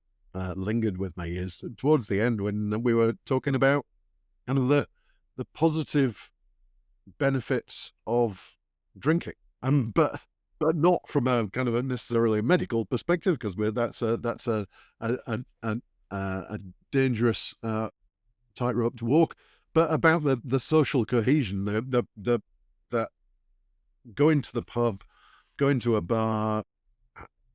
lingered with me is towards the end when we were talking about kind of the positive benefits of drinking, but not from a kind of a necessarily medical perspective, because that's a dangerous tightrope to walk. But about the social cohesion, the going to the pub, going to a bar,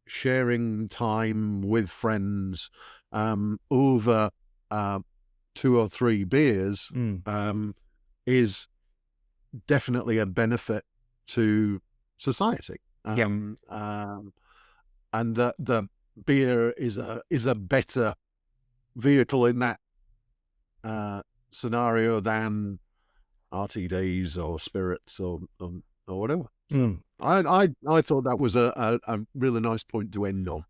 sharing time with friends over 2 or 3 beers is definitely a benefit to society. And the beer is a better vehicle in that scenario than RTDs or spirits or whatever. So I thought that was a really nice point to end on.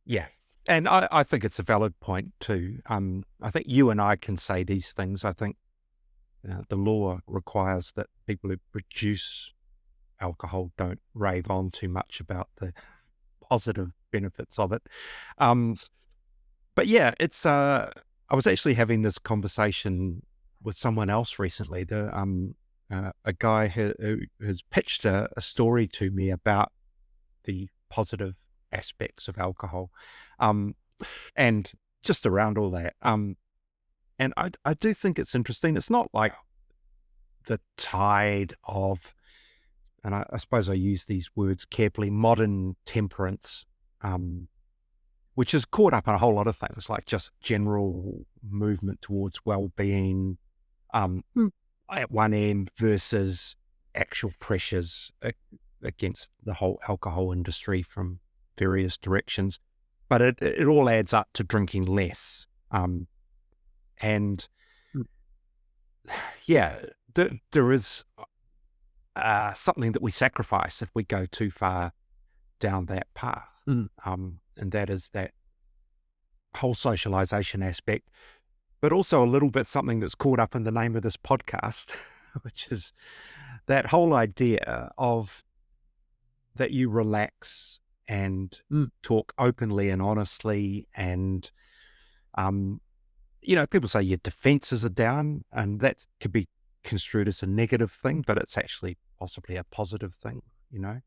Yeah. And I think it's a valid point too. I think you and I can say these things. I think the law requires that people who produce alcohol don't rave on too much about the positive benefits of it. But yeah, it's I was actually having this conversation with someone else recently. A guy who has pitched a story to me about the positive aspects of alcohol, and just around all that. And I do think it's interesting. It's not like the tide of, and I suppose I use these words carefully, modern temperance, which is caught up in a whole lot of things, like just general movement towards well-being at one end versus actual pressures against the whole alcohol industry from various directions. But it all adds up to drinking less. And yeah, there is something that we sacrifice if we go too far down that path. And that is that whole socialization aspect, but also a little bit something that's caught up in the name of this podcast, which is that whole idea of that you relax and talk openly and honestly. And, people say your defenses are down, and that could be construed as a negative thing, but it's actually possibly a positive thing, I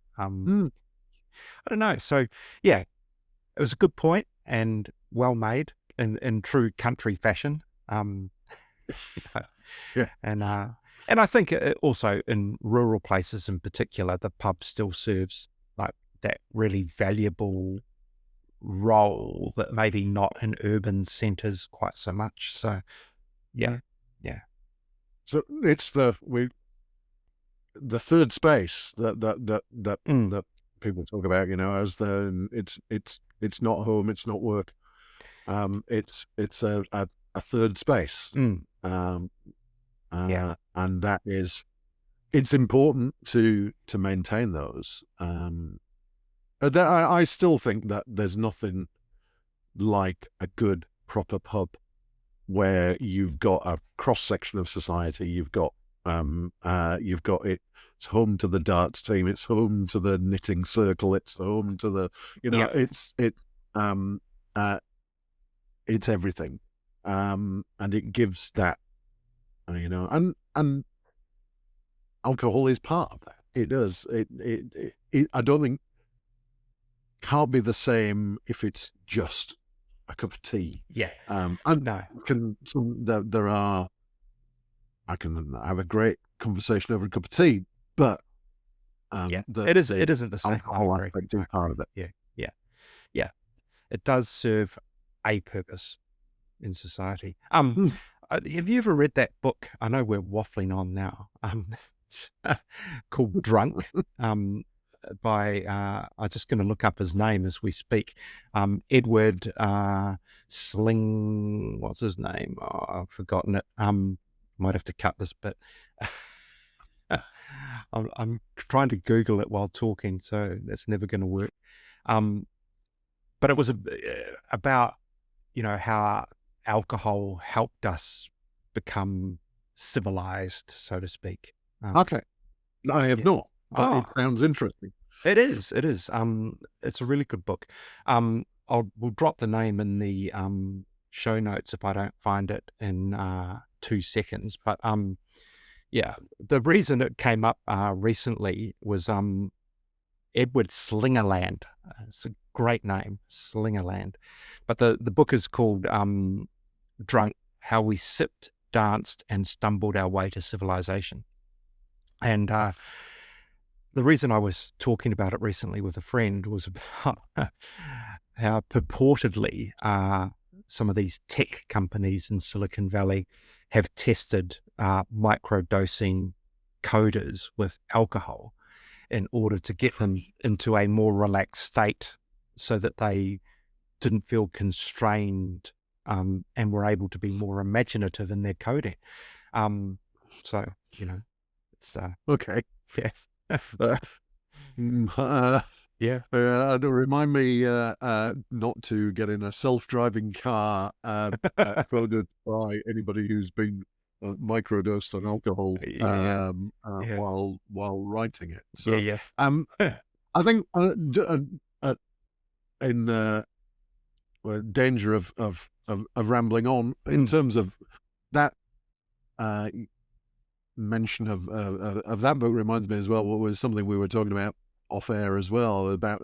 don't know. So yeah, it was a good point and well made in true country fashion. Yeah. And I think also in rural places in particular, the pub still serves like that really valuable role that maybe not in urban centres quite so much. So yeah. So it's the third space that people talk about, as it's not home, it's not work. It's a a third space. Mm. And that is, it's important to maintain those. I still think that there's nothing like a good proper pub where you've got a cross section of society. You've got it's home to the darts team. It's home to the knitting circle. It's home to the, it's everything. And it gives that, and alcohol is part of that. It does. I don't think can't be the same if it's just a cup of tea. Yeah. And No. I can have a great conversation over a cup of tea, but it isn't the same. Alcohol aspect is part of it. Yeah. It does serve a purpose in society. Have you ever read that book? I know we're waffling on now. Called Drunk. By I'm just going to look up his name as we speak. Edward Sling. What's his name? Oh, I've forgotten it. Might have to cut this bit. I'm trying to Google it while talking, so that's never going to work. But it was about how alcohol helped us become civilized, so to speak. Okay, I have not. But it sounds interesting. It is. It's a really good book. We'll drop the name in the show notes if I don't find it in 2 seconds. But the reason it came up recently was Edward Slingerland. It's a great name, Slingerland. But the book is called Drunk: How We Sipped, Danced, and Stumbled Our Way to Civilization. And the reason I was talking about it recently with a friend was about how purportedly some of these tech companies in Silicon Valley have tested microdosing coders with alcohol in order to get them into a more relaxed state so that they didn't feel constrained and were able to be more imaginative in their coding. It's okay. Yes. Remind me not to get in a self-driving car coded by anybody who's been microdosed on alcohol while writing it. So, I think in danger of rambling on in terms of that. Mention of that book reminds me as well what was something we were talking about off air as well about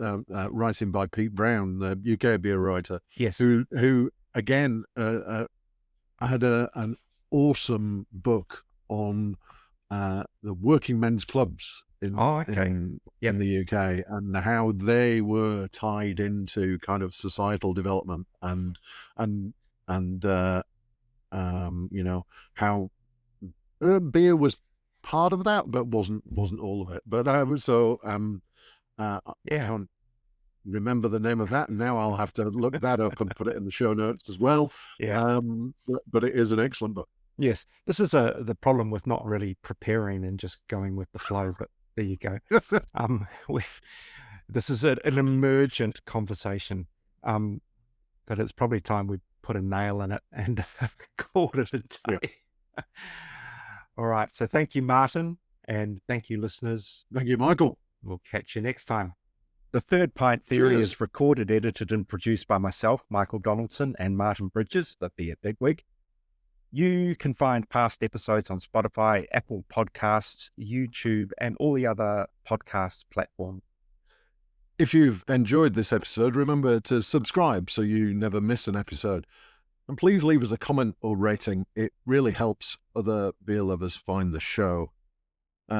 writing by Pete Brown, the UK beer writer. Yes, who again had an awesome book on the working men's clubs in the UK and how they were tied into kind of societal development and how beer was part of that, but wasn't all of it. But I can't remember the name of that, and now I'll have to look that up and put it in the show notes as well. But it is an excellent book. Yes, this is the problem with not really preparing and just going with the flow. But there you go. This is an emergent conversation, but it's probably time we put a nail in it and called it a day. Yeah. All right. So thank you, Martin, and thank you, listeners. Thank you, Michael. We'll catch you next time. The Third Pint Theory is recorded, edited, and produced by myself, Michael Donaldson, and Martin Bridges, the beer bigwig. You can find past episodes on Spotify, Apple Podcasts, YouTube, and all the other podcast platforms. If you've enjoyed this episode, remember to subscribe so you never miss an episode. And please leave us a comment or rating. It really helps other beer lovers find the show.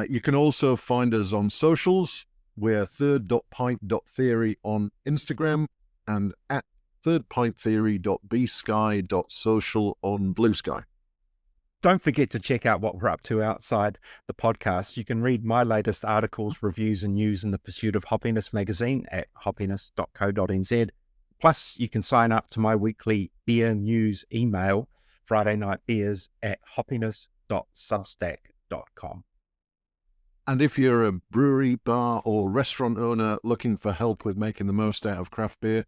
You can also find us on socials. We're third.pint.theory on Instagram and at thirdpinttheory.bsky.social on Blue Sky. Don't forget to check out what we're up to outside the podcast. You can read my latest articles, reviews, and news in the Pursuit of Hoppiness magazine at hoppiness.co.nz. Plus, you can sign up to my weekly beer news email fridaynightbeers@hoppiness.substack.com. And if you're a brewery, bar, or restaurant owner looking for help with making the most out of craft beer,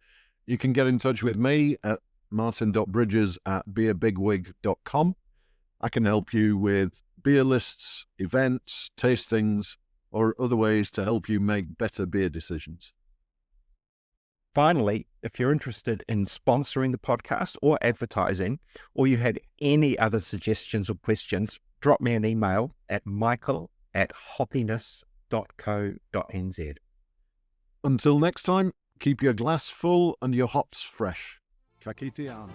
you can get in touch with me at martin.bridges@beerbigwig.com. I can help you with beer lists, events, tastings, or other ways to help you make better beer decisions. Finally, if you're interested in sponsoring the podcast or advertising, or you had any other suggestions or questions, drop me an email at michael@hoppiness.co.nz. Until next time, keep your glass full and your hops fresh. Ka kite ana.